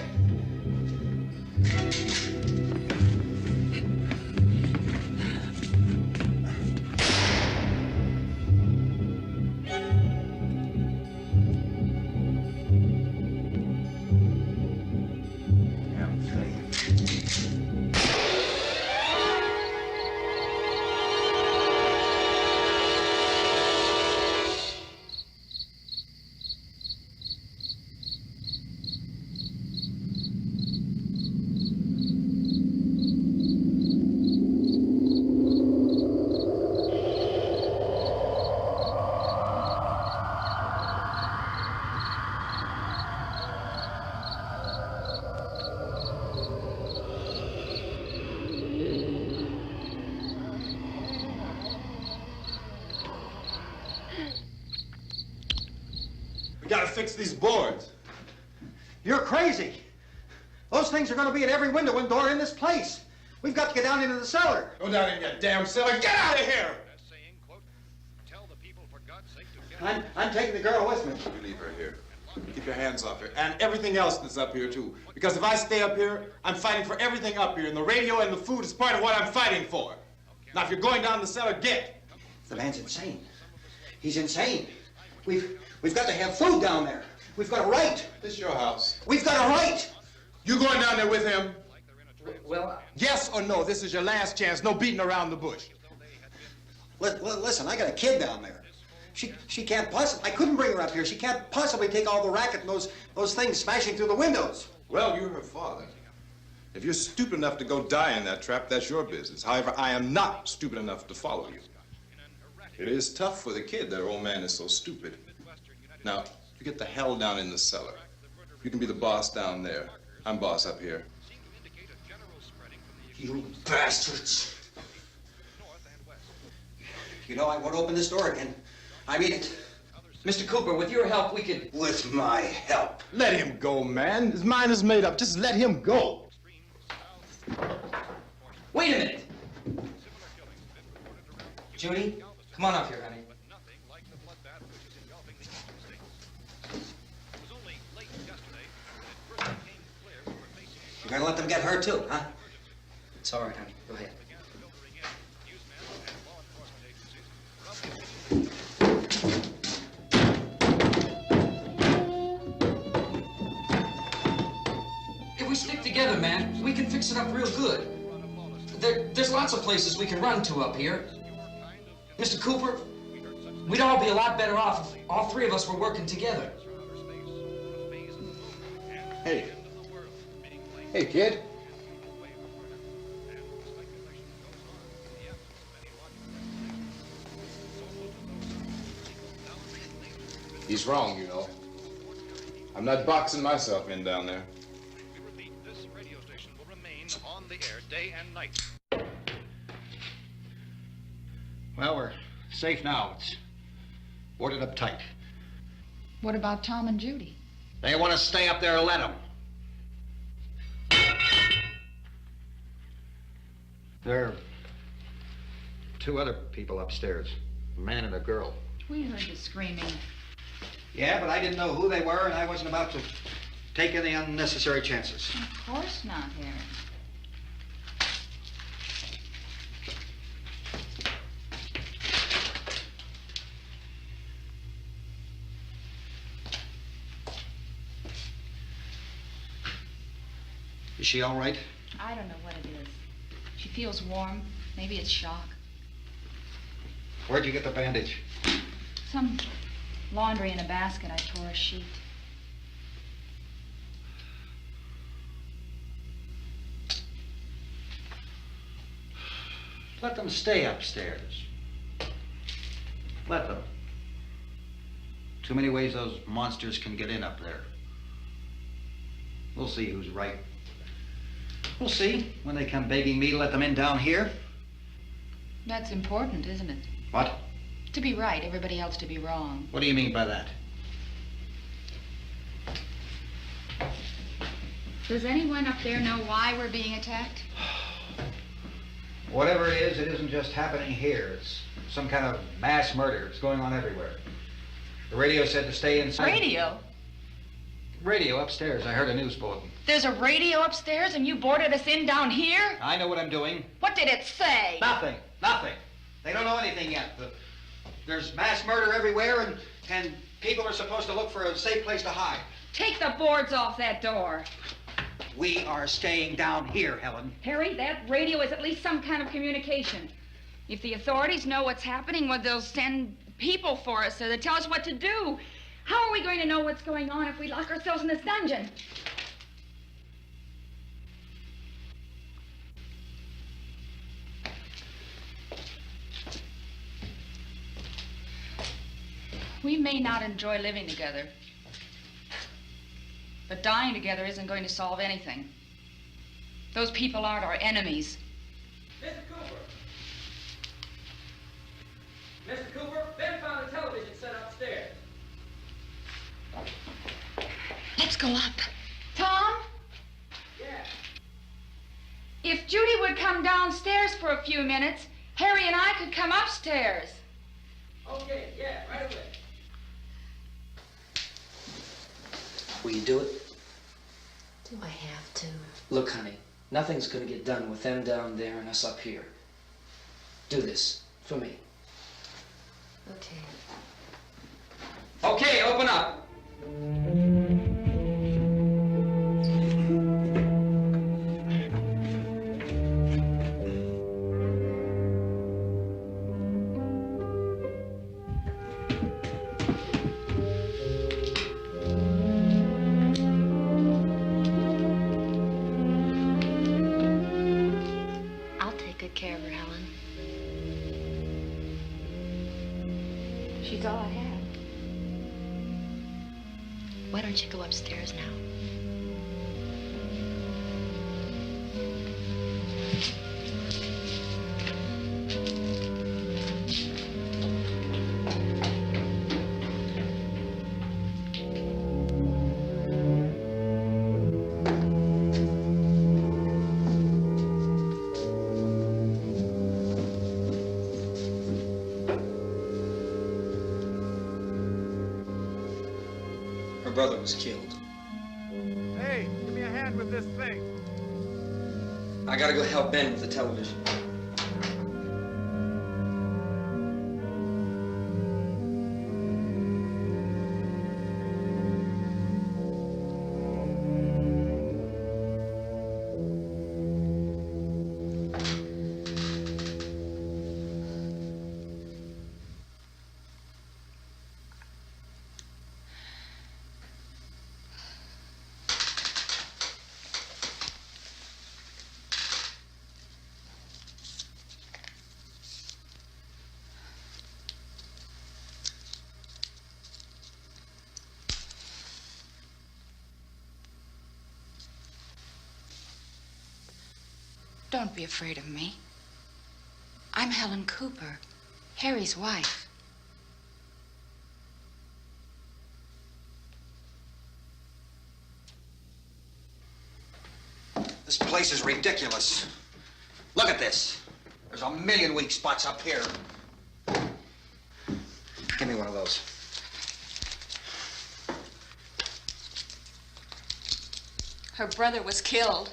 We gotta fix these boards. You're crazy. Those things are going to be at every window and door in this place. We've got to get down into the cellar. Go down in your damn cellar. Get out of here! I'm taking the girl with me. You leave her here. Keep your hands off her. And everything else that's up here, too. Because if I stay up here, I'm fighting for everything up here. And the radio and the food is part of what I'm fighting for. Now, if you're going down the cellar, get. The man's insane. He's insane. We've got to have food down there. We've got a right. This is your house. We've got a right. You going down there with him? Well, Yes or no? This is your last chance. No beating around the bush. Listen, I got a kid down there. She can't possibly, I couldn't bring her up here. She can't possibly take all the racket and those things smashing through the windows. Well, you're her father. If you're stupid enough to go die in that trap, that's your business. However, I am not stupid enough to follow you. It is tough for the kid that her old man is so stupid. Now, you get the hell down in the cellar. You can be the boss down there. I'm boss up here. You bastards. You know, I won't open this door again. I mean it. Mr. Cooper, with your help, we could... With my help. Let him go, man. His mind is made up. Just let him go. Wait a minute. Judy, come on up here, honey. You're gonna let them get hurt too, huh? It's all right, honey. Go ahead. If we stick together, man, we can fix it up real good. There's lots of places we can run to up here. Mr. Cooper, we'd all be a lot better off if all three of us were working together. Hey. Hey, kid. He's wrong, you know. I'm not boxing myself in down there. We repeat, this radio station will remain on the air day and night. Well, we're safe now. It's boarded up tight. What about Tom and Judy? They want to stay up there, let them. There are two other people upstairs, a man and a girl. We heard the screaming. Yeah, but I didn't know who they were, and I wasn't about to take any unnecessary chances. Of course not, Harry. Is she all right? I don't know what it is. She feels warm. Maybe it's shock. Where'd you get the bandage? Some laundry in a basket. I tore a sheet. Let them stay upstairs. Let them. Too many ways those monsters can get in up there. We'll see who's right. We'll see when they come begging me to let them in down here. That's important, isn't it? What? To be right, everybody else to be wrong. What do you mean by that? Does anyone up there know why we're being attacked? Whatever it isn't just happening here. It's some kind of mass murder. It's going on everywhere. The radio said to stay inside. Radio? Radio upstairs. I heard a news bulletin. There's a radio upstairs and you boarded us in down here? I know what I'm doing. What did it say? Nothing. Nothing. They don't know anything yet. There's mass murder everywhere and people are supposed to look for a safe place to hide. Take the boards off that door. We are staying down here, Helen. Harry, that radio is at least some kind of communication. If the authorities know what's happening, well, they'll send people for us so they'll tell us what to do. How are we going to know what's going on if we lock ourselves in this dungeon? We may not enjoy living together, but dying together isn't going to solve anything. Those people aren't our enemies. Mr. Cooper! Mr. Cooper, Ben found a television set upstairs. Let's go up. Tom? Yeah. If Judy would come downstairs for a few minutes, Harry and I could come upstairs. Okay, yeah, right away. Will you do it? Do I have to? Look, honey, nothing's gonna get done with them down there and us up here. Do this for me. Okay. Okay, open up. I'll take good care of her, Helen. She's all I have. Why don't you go upstairs now? Her brother was killed. Hey, give me a hand with this thing. I gotta go help Ben with the television. Don't be afraid of me. I'm Helen Cooper, Harry's wife. This place is ridiculous. Look at this. There's a million weak spots up here. Give me one of those. Her brother was killed.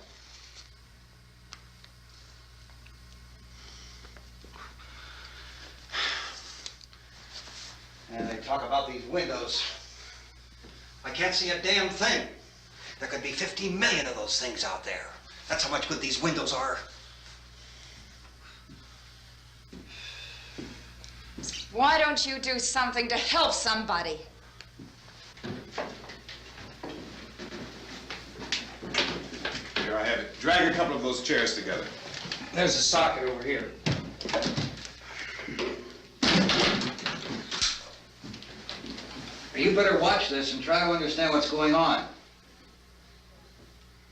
And they talk about these windows. I can't see a damn thing. There could be 15 million of those things out there. That's how much good these windows are. Why don't you do something to help somebody? Here I have it. Drag a couple of those chairs together. There's a socket over here. You better watch this and try to understand what's going on.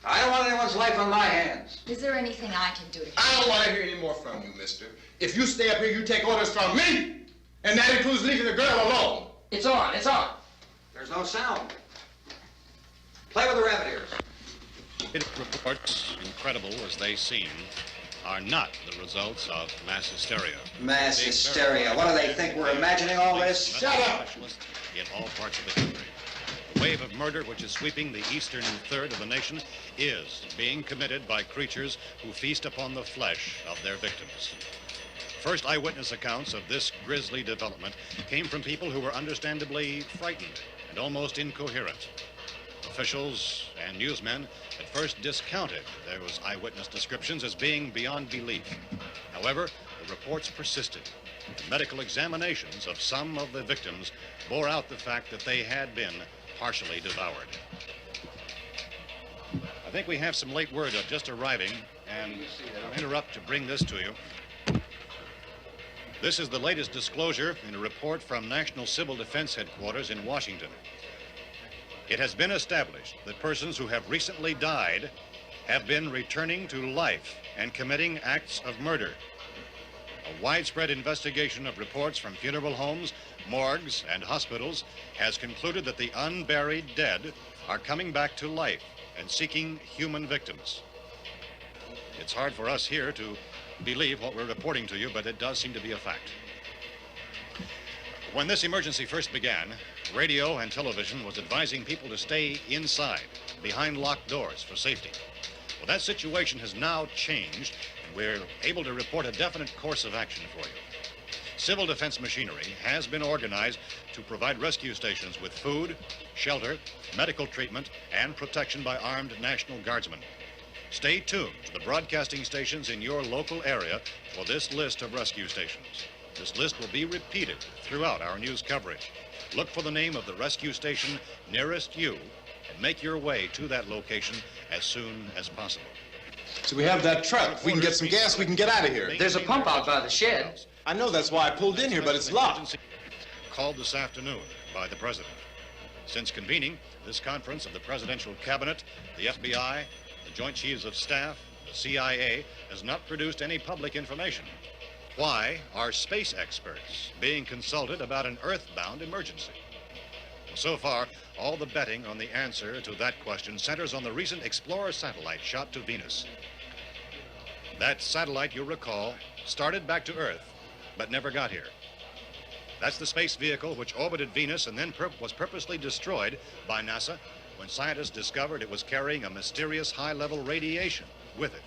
I don't want anyone's life on my hands. Is there anything I can do to help? I don't want to hear any more from you, mister. If you stay up here, you take orders from me. And that includes leaving the girl alone. It's on, it's on. There's no sound. Play with the rabbit ears. Reports, incredible as they seem, are not the results of mass hysteria. Mass hysteria. What do they think? We're imagining all this? Shut up! In all parts of the country. The wave of murder which is sweeping the eastern third of the nation is being committed by creatures who feast upon the flesh of their victims. First eyewitness accounts of this grisly development came from people who were understandably frightened and almost incoherent. Officials and newsmen at first discounted those eyewitness descriptions as being beyond belief. However, the reports persisted. The medical examinations of some of the victims bore out the fact that they had been partially devoured. I think we have some late word just arriving, and I'll interrupt to bring this to you. This is the latest disclosure in a report from National Civil Defense Headquarters in Washington. It has been established that persons who have recently died have been returning to life and committing acts of murder. A widespread investigation of reports from funeral homes, morgues, and hospitals has concluded that the unburied dead are coming back to life and seeking human victims. It's hard for us here to believe what we're reporting to you, but it does seem to be a fact. When this emergency first began, radio and television was advising people to stay inside, behind locked doors for safety. Well, that situation has now changed, and we're able to report a definite course of action for you. Civil defense machinery has been organized to provide rescue stations with food, shelter, medical treatment, and protection by armed National Guardsmen. Stay tuned to the broadcasting stations in your local area for this list of rescue stations. This list will be repeated throughout our news coverage. Look for the name of the rescue station nearest you and make your way to that location as soon as possible. So we have that truck. If we can get some gas, we can get out of here. There's a pump out by the shed. I know, that's why I pulled in here, but it's locked. Called this afternoon by the President. Since convening this conference of the Presidential Cabinet, the FBI, the Joint Chiefs of Staff, the CIA has not produced any public information. Why are space experts being consulted about an earthbound emergency? Well, so far, all the betting on the answer to that question centers on the recent Explorer satellite shot to Venus. That satellite, you'll recall, started back to Earth, but never got here. That's the space vehicle which orbited Venus and then was purposely destroyed by NASA when scientists discovered it was carrying a mysterious high-level radiation with it.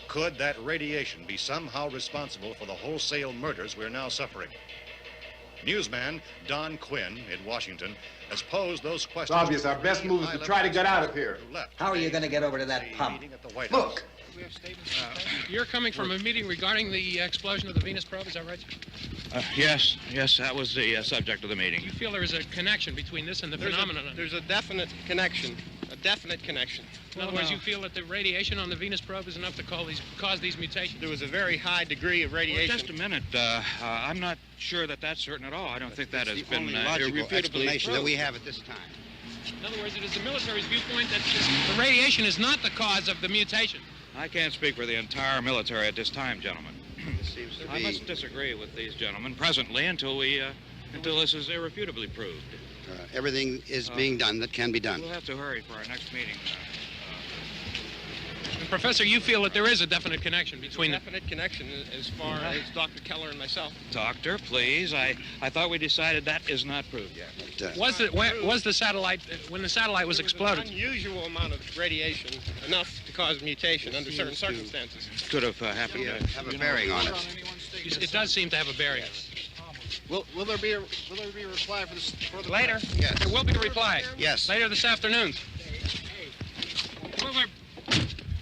Could that radiation be somehow responsible for the wholesale murders we're now suffering? Newsman Don Quinn in Washington has posed those questions. It's obvious our best move is to try to get out of here. How are you going to get over to that pump? Look! You're coming from a meeting regarding the explosion of the Venus probe, is that right? Yes, that was the subject of the meeting. Do you feel there is a connection between this and the phenomenon? There's a definite connection. In other words, you feel that the radiation on the Venus probe is enough to cause these mutations? There was a very high degree of radiation. Well, just a minute. I'm not sure that that's certain at all. I don't think that has been logical explanation that we have at this time. In other words, it is the military's viewpoint that the radiation is not the cause of the mutation. I can't speak for the entire military at this time, gentlemen. I must disagree with these gentlemen presently until this is irrefutably proved. Everything is being done that can be done. We'll have to hurry for our next meeting. And Professor, you feel that there is a definite connection between definite connection as far as Dr. Keller and myself. Doctor, please. I thought we decided that is not proved yet. Was the satellite, when the satellite was exploded? An unusual amount of radiation, enough to cause mutation under certain circumstances. Could have happened. Have a bearing on it. It does seem to have a bearing. Will there be a reply for the later? Yes. There will be a reply. Yes. Later this afternoon.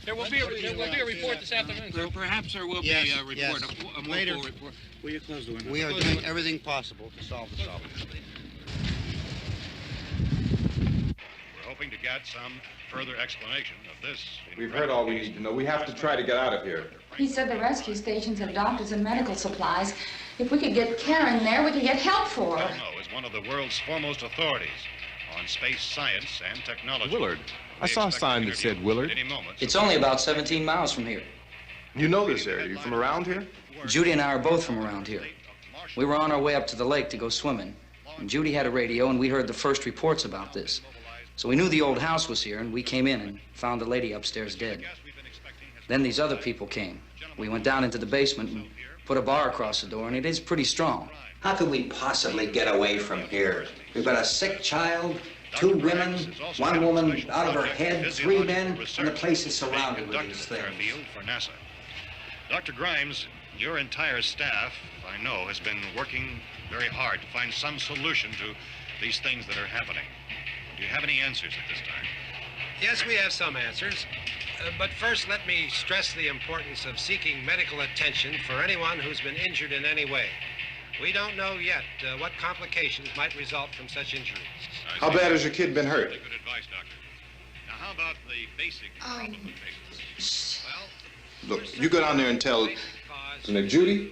There will be a report this afternoon. Well, perhaps there will be a report, yes. a more Later. full report. Will you close the window? We are doing everything possible to solve the problem. We're hoping to get some further explanation of this. We've heard all we need to know. We have to try to get out of here. He said the rescue stations have doctors and medical supplies. If we could get care in there, we could get help for her. Belno is one of the world's foremost authorities on space science and technology. Willard. I saw a sign that said Willard. It's only about 17 miles from here. You know this area. You from around here? Judy and I are both from around here. We were on our way up to the lake to go swimming, and Judy had a radio, and we heard the first reports about this. So we knew the old house was here, and we came in and found the lady upstairs dead. Then these other people came. We went down into the basement and put a bar across the door, and it is pretty strong. How could we possibly get away from here? We've got a sick child, 2 women, 1 woman out of her head, 3 men, and the place is surrounded with these things. For NASA. Dr. Grimes, your entire staff, I know, has been working very hard to find some solution to these things that are happening. Do you have any answers at this time? Yes, we have some answers. But first, let me stress the importance of seeking medical attention for anyone who's been injured in any way. We don't know yet what complications might result from such injuries. How bad has your kid been hurt? Good advice, Doctor. Now, how about the basic complications? Look, you go down there and tell Judy?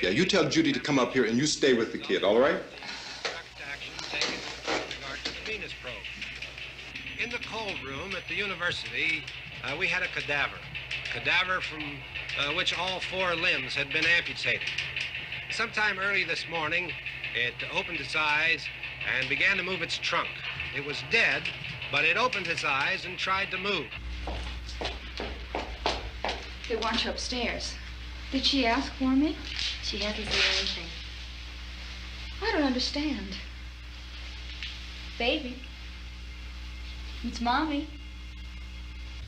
Yeah, you tell Judy to come up here and you stay with the kid, all right? In the cold room at the university, we had a cadaver from which all 4 limbs had been amputated. Sometime early this morning, it opened its eyes and began to move its trunk. It was dead, but it opened its eyes and tried to move. They want you upstairs. Did she ask for me? She hasn't said anything. I don't understand. Baby. It's Mommy.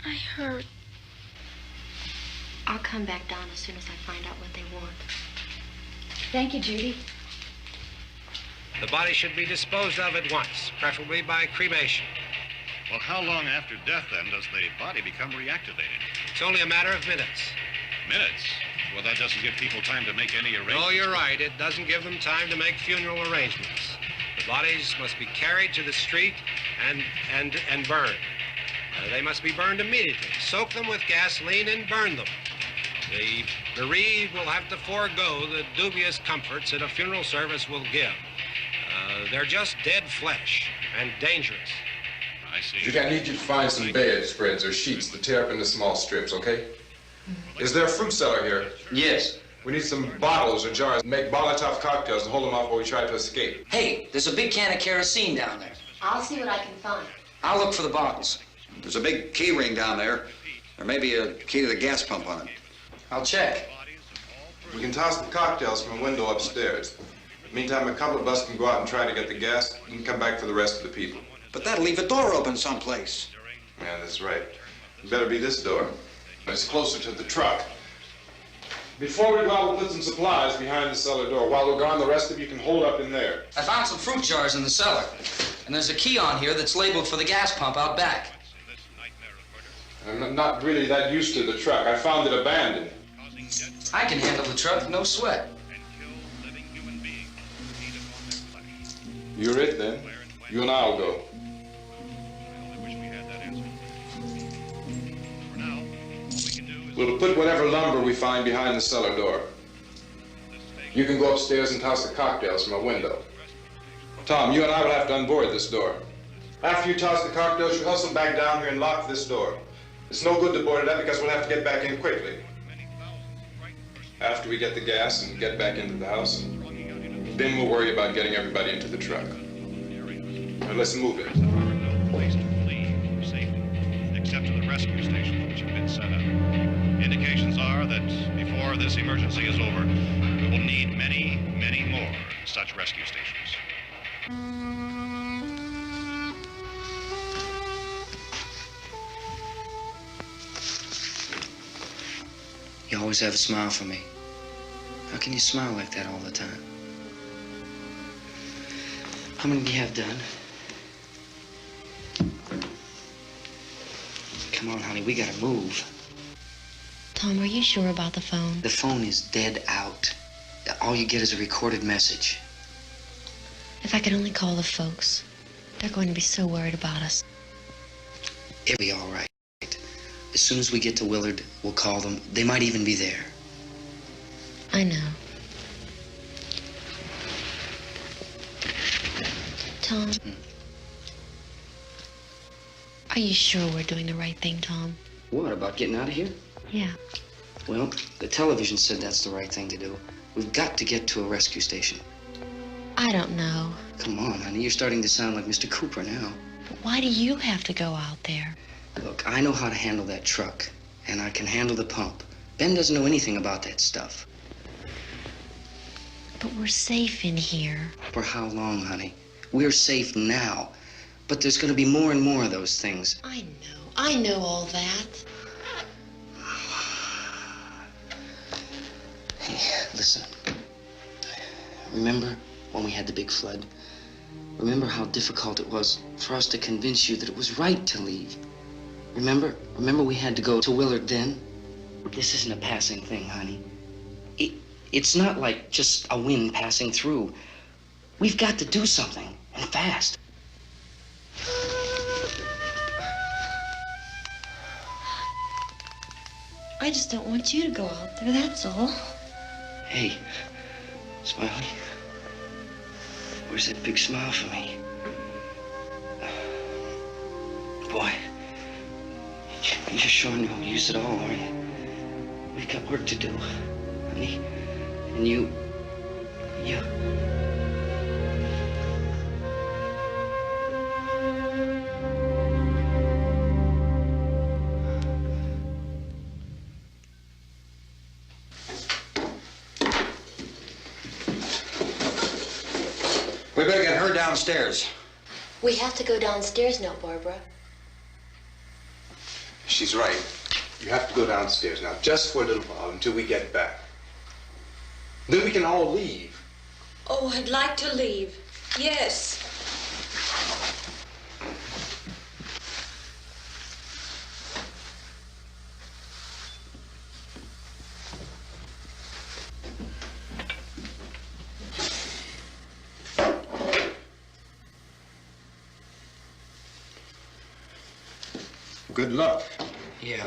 I heard. I'll come back down as soon as I find out what they want. Thank you, Judy. The body should be disposed of at once, preferably by cremation. Well, how long after death, then, does the body become reactivated? It's only a matter of minutes. Minutes? Well, that doesn't give people time to make any arrangements. Oh, you're right. It doesn't give them time to make funeral arrangements. The bodies must be carried to the street and burned. They must be burned immediately. Soak them with gasoline and burn them. The bereaved will have to forego the dubious comforts that a funeral service will give. They're just dead flesh and dangerous. I see. Judy, I need you to find some bedspreads or sheets to tear up into small strips, okay? Is there a fruit cellar here? Yes. We need some bottles or jars. Make Molotov cocktails and hold them off while we try to escape. Hey, there's a big can of kerosene down there. I'll see what I can find. I'll look for the bottles. There's a big key ring down there. There may be a key to the gas pump on it. I'll check. We can toss the cocktails from a window upstairs. Meantime, a couple of us can go out and try to get the gas and come back for the rest of the people. But that'll leave the door open someplace. Yeah, that's right. It better be this door. It's closer to the truck. Before we go out, we'll put some supplies behind the cellar door. While we're gone, the rest of you can hold up in there. I found some fruit jars in the cellar. And there's a key on here that's labeled for the gas pump out back. I'm not really that used to the truck. I found it abandoned. I can handle the truck, no sweat. You're it, then. You and I'll go. We'll put whatever lumber we find behind the cellar door. You can go upstairs and toss the cocktails from a window. Tom, you and I will have to unboard this door. After you toss the cocktails, you hustle back down here and lock this door. It's no good to board it up because we'll have to get back in quickly. After we get the gas and get back into the house, then we'll worry about getting everybody into the truck. Now let's move it. No place to flee for safety, except to the rescue stations which have been set up. Indications are that before this emergency is over, we will need many, many more such rescue stations. You always have a smile for me. How can you smile like that all the time? How many do you have done? Come on, honey, we gotta move. Tom, are you sure about the phone? The phone is dead out. All you get is a recorded message. If I could only call the folks. They're going to be so worried about us. It'll be all right. As soon as we get to Willard, we'll call them. They might even be there. I know. Tom, are you sure we're doing the right thing, Tom? What, about getting out of here? Yeah. Well, the television said that's the right thing to do. We've got to get to a rescue station. I don't know. Come on, honey, you're starting to sound like Mr. Cooper now. But why do you have to go out there? Look, I know how to handle that truck, and I can handle the pump. Ben doesn't know anything about that stuff. But we're safe in here. For how long, honey? We're safe now. But there's going to be more and more of those things. I know all that. Hey, listen. Remember when we had the big flood? Remember how difficult it was for us to convince you that it was right to leave? Remember we had to go to Willard then? This isn't a passing thing, honey. It's not like just a wind passing through. We've got to do something, and fast. I just don't want you to go out there, that's all. Hey, Smiley. Where's that big smile for me? Boy, you're sure no use at all, are you? We've got work to do, honey. And you... We better get her downstairs. We have to go downstairs now, Barbara. She's right. You have to go downstairs now, just for a little while, until we get back. Then we can all leave. Oh, I'd like to leave. Yes. Good luck. Yeah.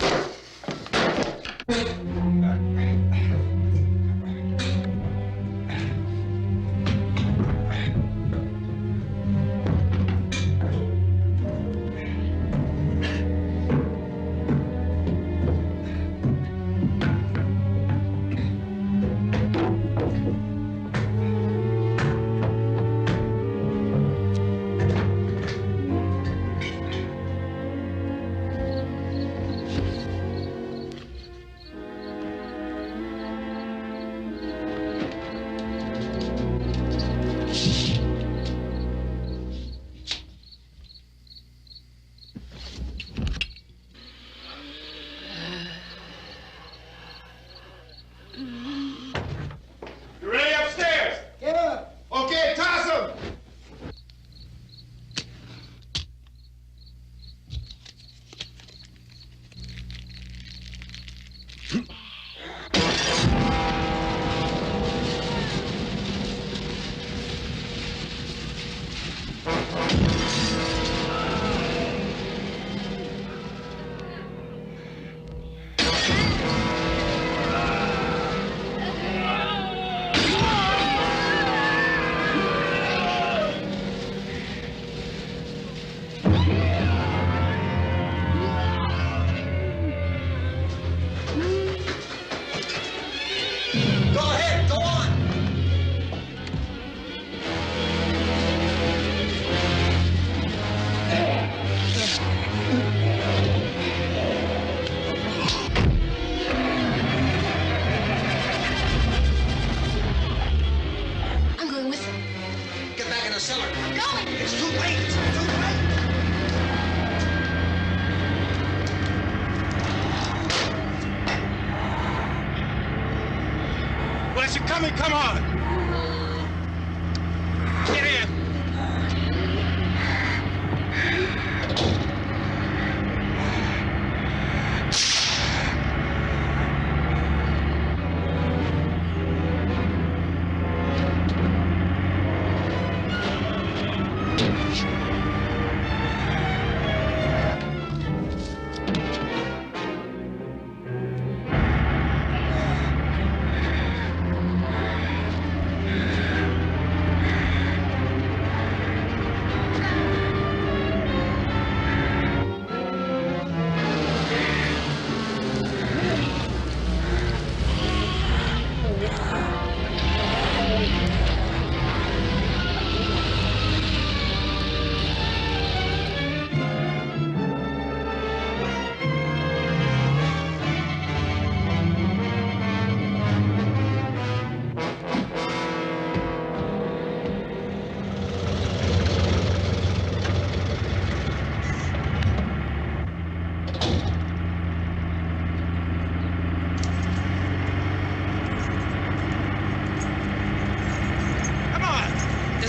Come on! Get in!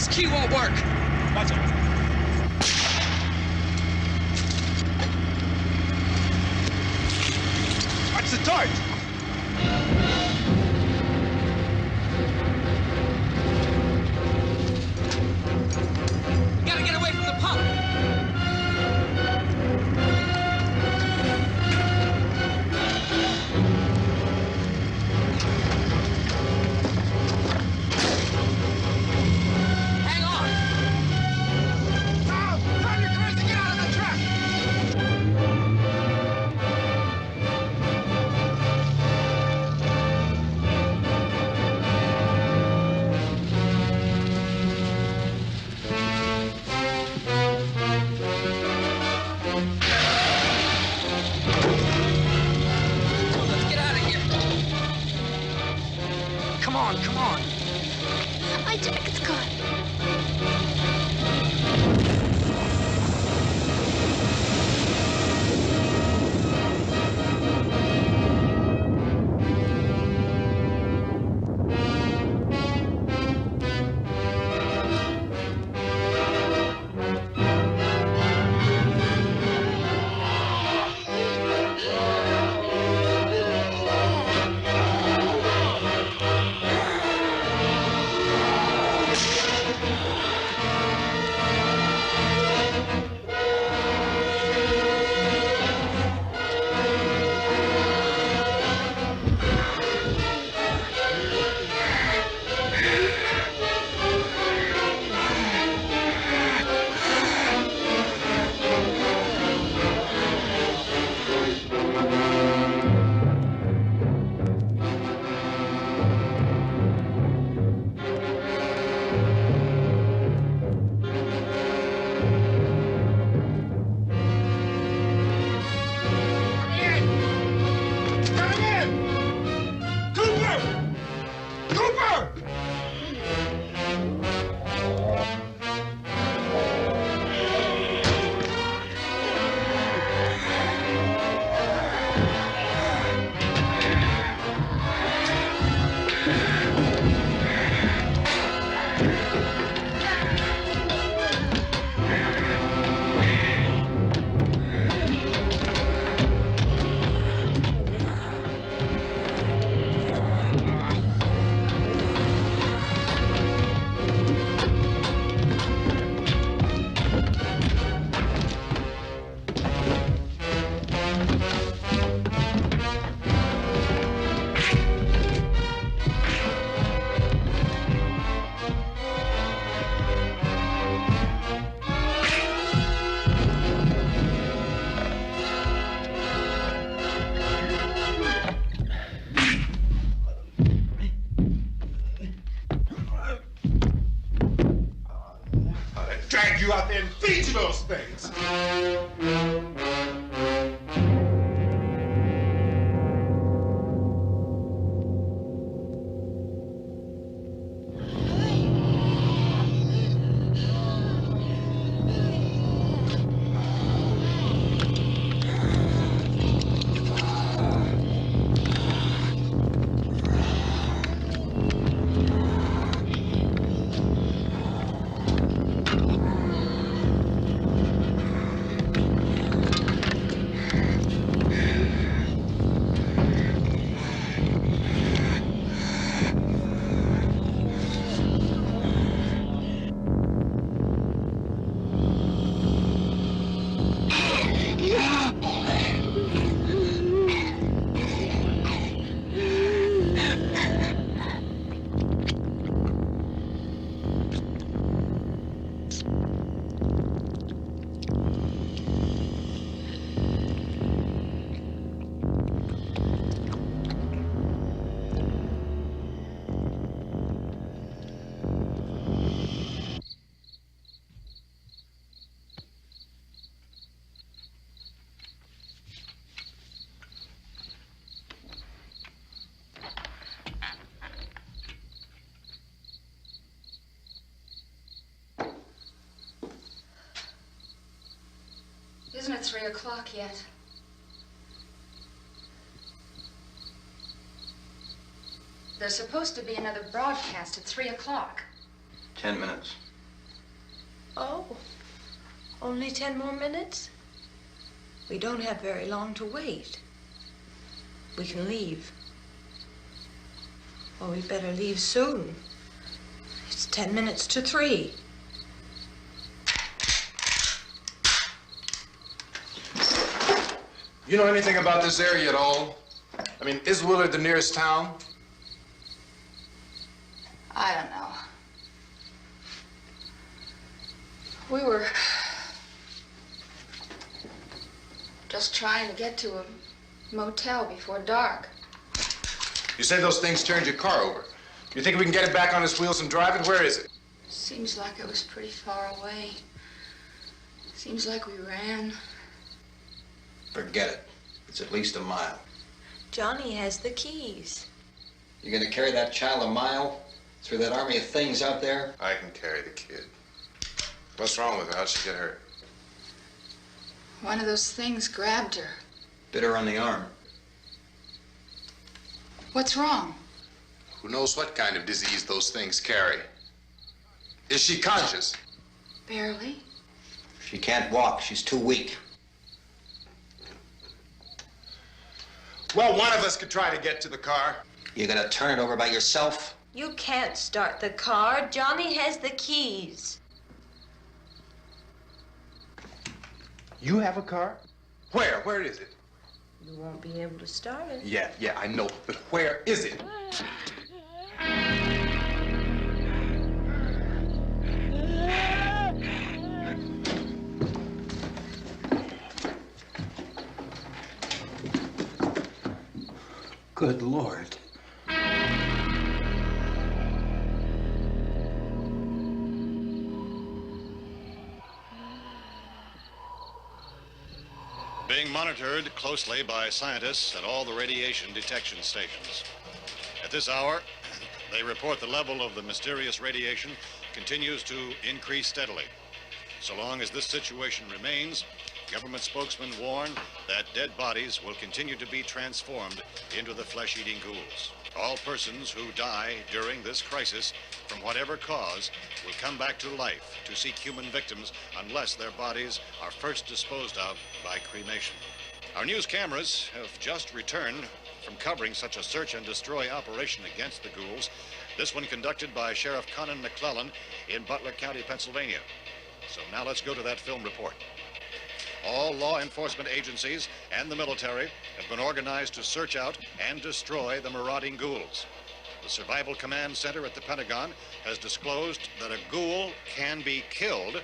This key won't work. Watch it. Watch the torch. We gotta get away from the pump. Hang on. Tom, turn your cars to get out of the truck. Let's get out of here. Come on, come on. My jacket's gone. Drag you out there and feed you those things. Isn't it 3 o'clock yet? There's supposed to be another broadcast at 3 o'clock. 10 minutes. Oh, only 10 more minutes? We don't have very long to wait. We can leave. Well, we better leave soon. It's 10 minutes to 3. You know anything about this area at all? I mean, is Willard the nearest town? I don't know. We were just trying to get to a motel before dark. You say those things turned your car over. You think we can get it back on its wheels and drive it? Where is it? Seems like it was pretty far away. Seems like we ran. Forget it. It's at least a mile. Johnny has the keys. You're gonna carry that child a mile through that army of things out there? I can carry the kid. What's wrong with her? How'd she get hurt? One of those things grabbed her. Bit her on the arm. What's wrong? Who knows what kind of disease those things carry? Is she conscious? Barely. She can't walk. She's too weak. Well, one of us could try to get to the car. You gonna turn it over by yourself? You can't start the car. Johnny has the keys. You have a car? Where? Where is it? You won't be able to start it. Yeah, I know. But where is it? Good Lord. Being monitored closely by scientists at all the radiation detection stations. At this hour, they report the level of the mysterious radiation continues to increase steadily. So long as this situation remains, government spokesmen warn that dead bodies will continue to be transformed into the flesh-eating ghouls. All persons who die during this crisis, from whatever cause, will come back to life to seek human victims unless their bodies are first disposed of by cremation. Our news cameras have just returned from covering such a search and destroy operation against the ghouls, this one conducted by Sheriff Conan McClellan in Butler County, Pennsylvania. So now let's go to that film report. All law enforcement agencies and the military have been organized to search out and destroy the marauding ghouls. The Survival Command Center at the Pentagon has disclosed that a ghoul can be killed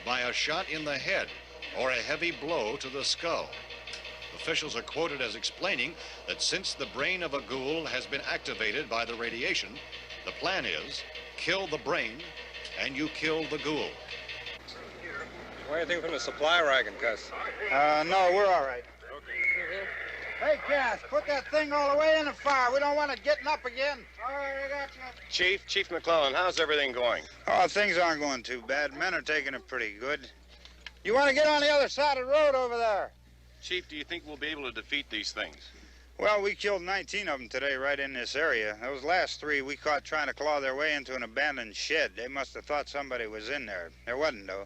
by a shot in the head or a heavy blow to the skull. Officials are quoted as explaining that since the brain of a ghoul has been activated by the radiation, the plan is kill the brain and you kill the ghoul. Anything from the supply wagon, Cuss? No, we're all right. Hey, Cass, put that thing all the way in the fire. We don't want it getting up again. All right, I got you. Chief McClellan, how's everything going? Oh, things aren't going too bad. Men are taking it pretty good. You want to get on the other side of the road over there? Chief, do you think we'll be able to defeat these things? Well, we killed 19 of them today right in this area. Those last 3 we caught trying to claw their way into an abandoned shed. They must have thought somebody was in there. There wasn't, though.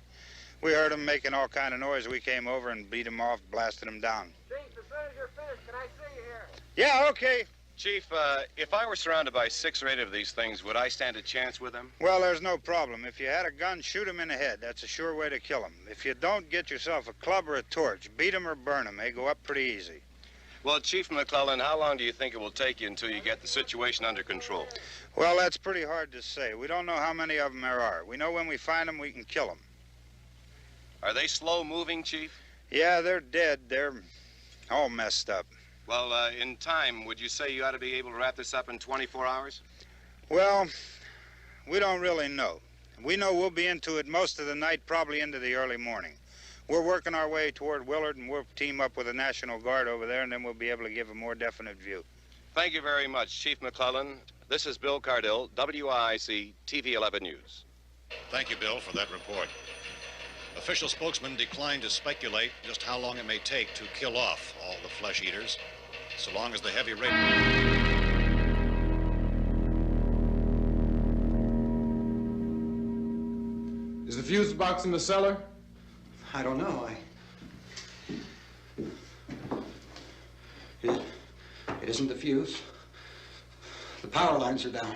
We heard them making all kind of noise. We came over and beat them off, blasted them down. Chief, as soon as you're finished, can I see you here? Yeah, okay. Chief, if I were surrounded by 6 or 8 of these things, would I stand a chance with them? Well, there's no problem. If you had a gun, shoot them in the head. That's a sure way to kill them. If you don't, get yourself a club or a torch. Beat them or burn them. They go up pretty easy. Well, Chief McClellan, how long do you think it will take you until you get the situation under control? Well, that's pretty hard to say. We don't know how many of them there are. We know when we find them, we can kill them. Are they slow-moving, Chief? Yeah, they're dead. They're all messed up. Well, in time, would you say you ought to be able to wrap this up in 24 hours? Well, we don't really know. We know we'll be into it most of the night, probably into the early morning. We're working our way toward Willard, and we'll team up with the National Guard over there, and then we'll be able to give a more definite view. Thank you very much, Chief McClellan. This is Bill Cardill, WIC TV 11 News. Thank you, Bill, for that report. Official spokesmen declined to speculate just how long it may take to kill off all the flesh eaters, so long as the heavy rain... Is Is the fuse box in the cellar? I don't know. It isn't the fuse. The power lines are down.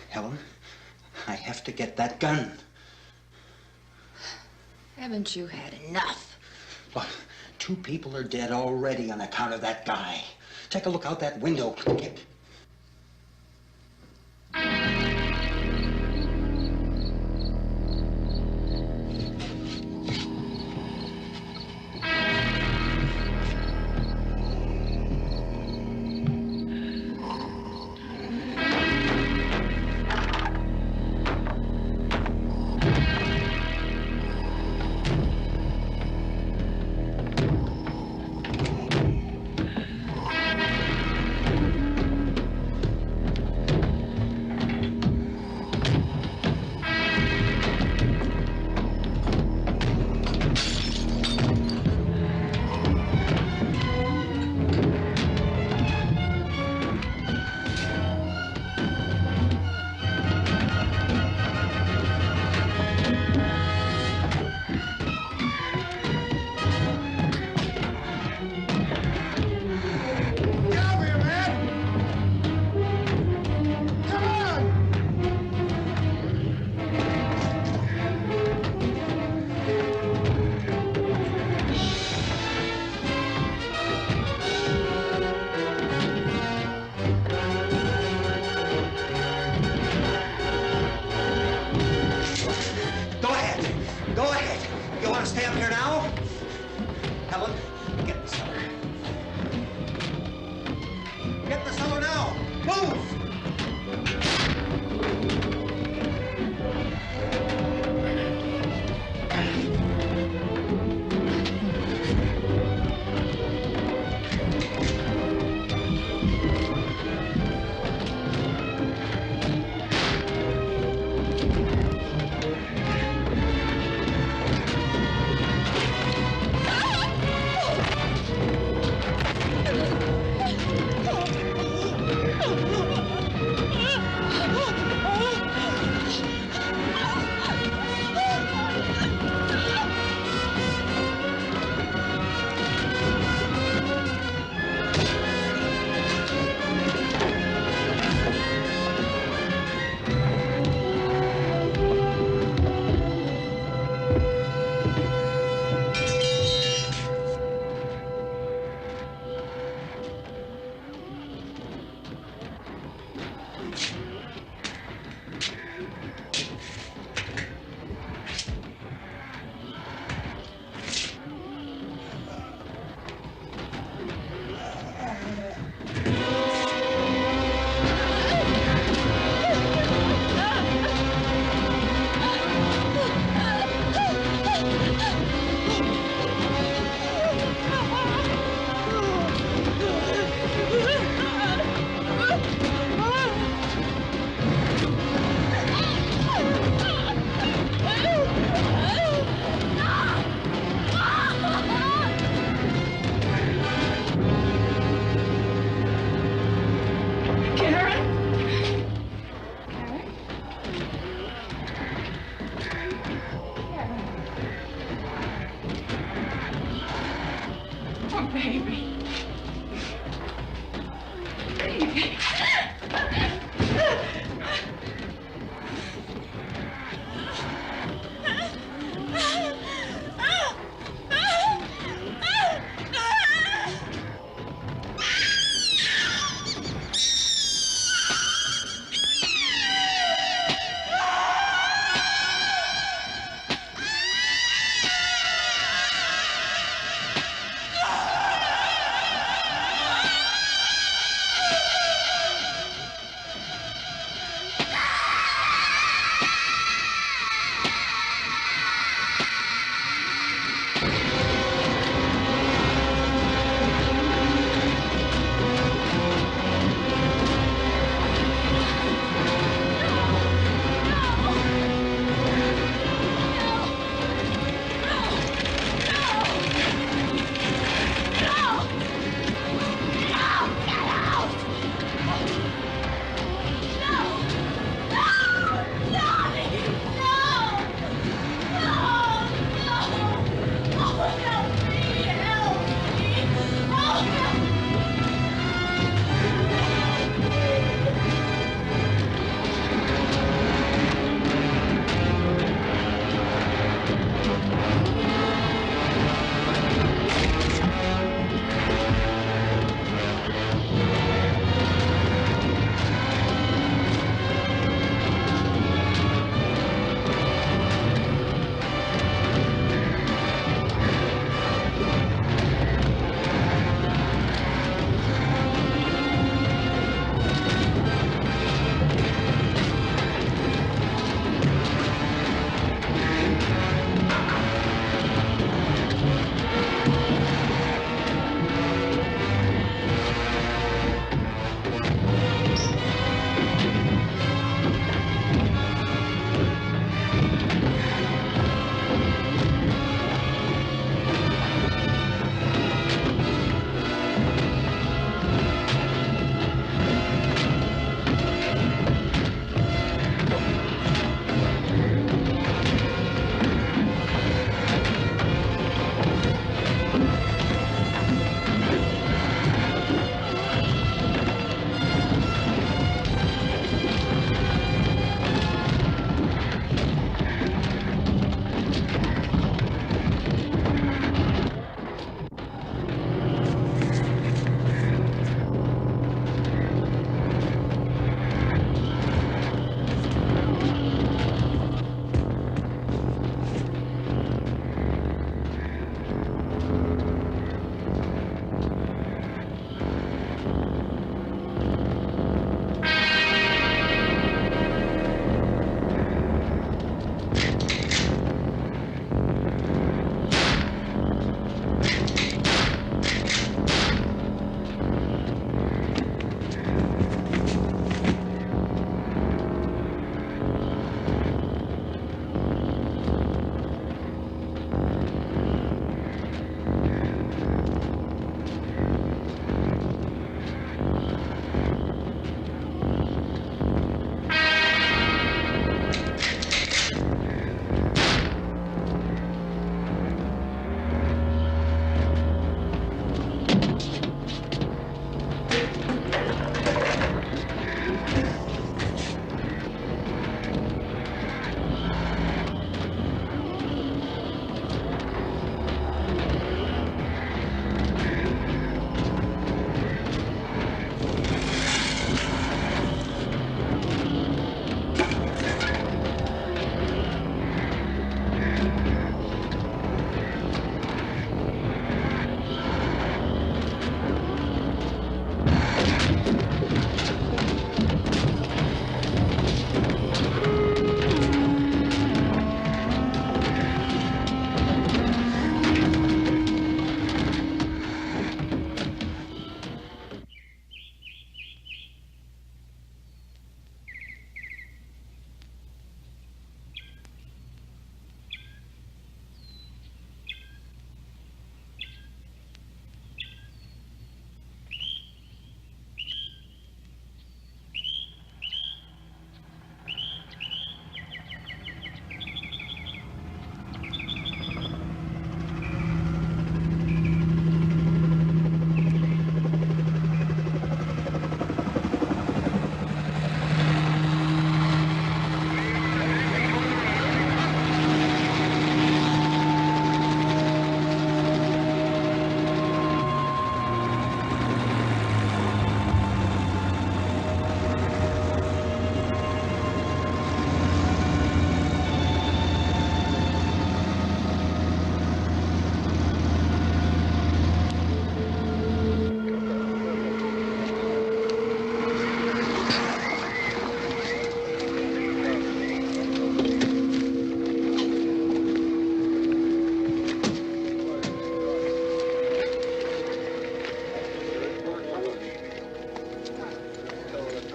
Helen, I have to get that gun. Haven't you had enough? Look, 2 people are dead already on account of that guy. Take a look out that window.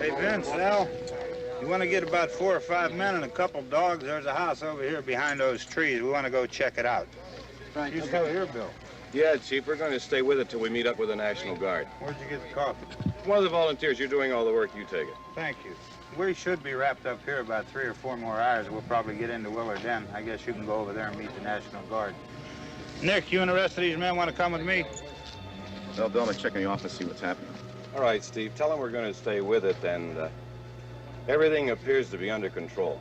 Hey, Vince, Al, you want to get about 4 or 5 men and a couple dogs? There's a house over here behind those trees. We want to go check it out. Right. You still here, Bill? Yeah, Chief, we're going to stay with it till we meet up with the National Guard. Where'd you get the coffee? One of the volunteers. You're doing all the work. You take it. Thank you. We should be wrapped up here about 3 or 4 more hours. We'll probably get into Willard then. I guess you can go over there and meet the National Guard. Nick, you and the rest of these men want to come with me? Well, Bill, I'm going to check in the office, see what's happening. All right, Steve. Tell them we're going to stay with it, and everything appears to be under control.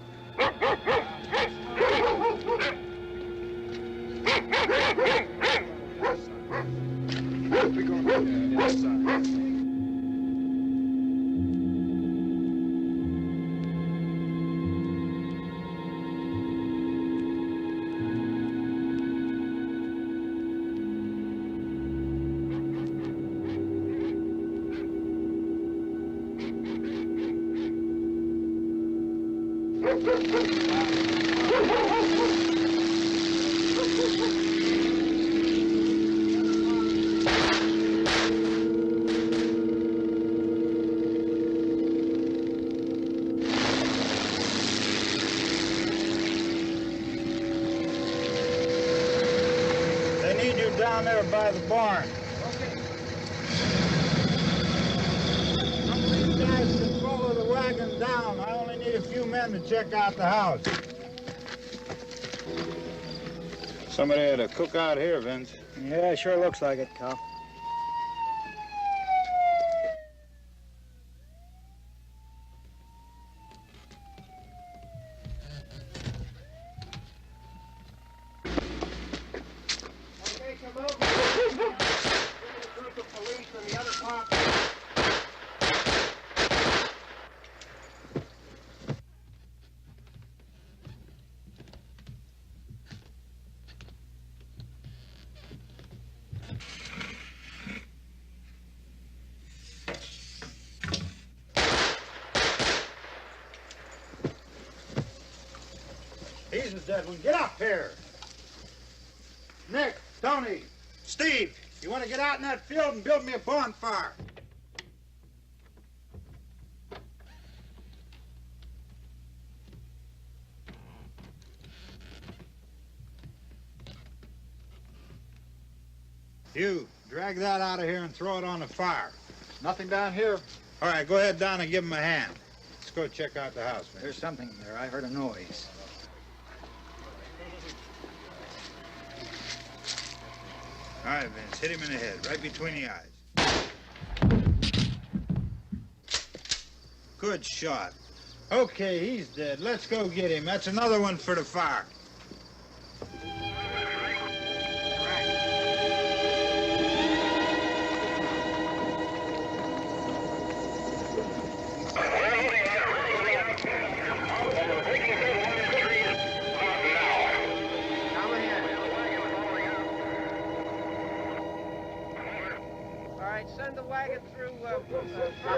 They need you down there by the barn. Some of these guys can follow the wagon down. I only need a few men to check out the house. Somebody had a cookout here, Vince. Yeah, sure looks like it, Cal. He's a dead one. Get up here. Nick, Tony, Steve, you want to get out in that field and build me a bonfire? You, drag that out of here and throw it on the fire. Nothing down here. All right, go ahead down and give him a hand. Let's go check out the house, man. There's something there. I heard a noise. All right, Vince, hit him in the head, right between the eyes. Good shot. Okay, he's dead. Let's go get him. That's another one for the fire. Send the wagon through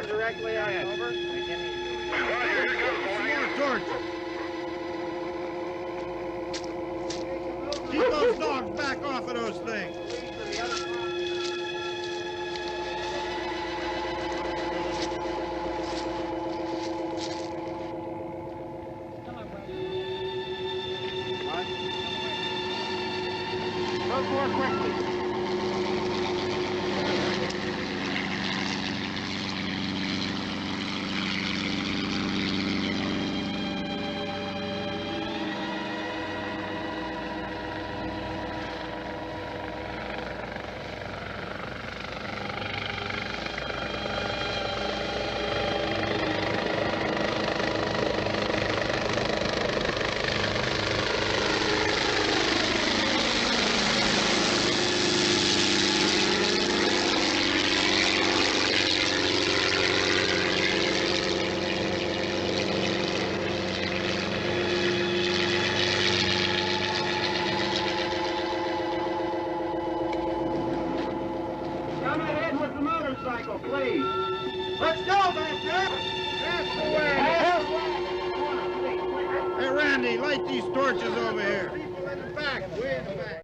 directly ahead. Over. More torches. Keep those dogs back off of those things. Go more quickly. Please. Let's go, back there. That's the way. Hey, Randy, light these torches over here. People in the back, way in the back.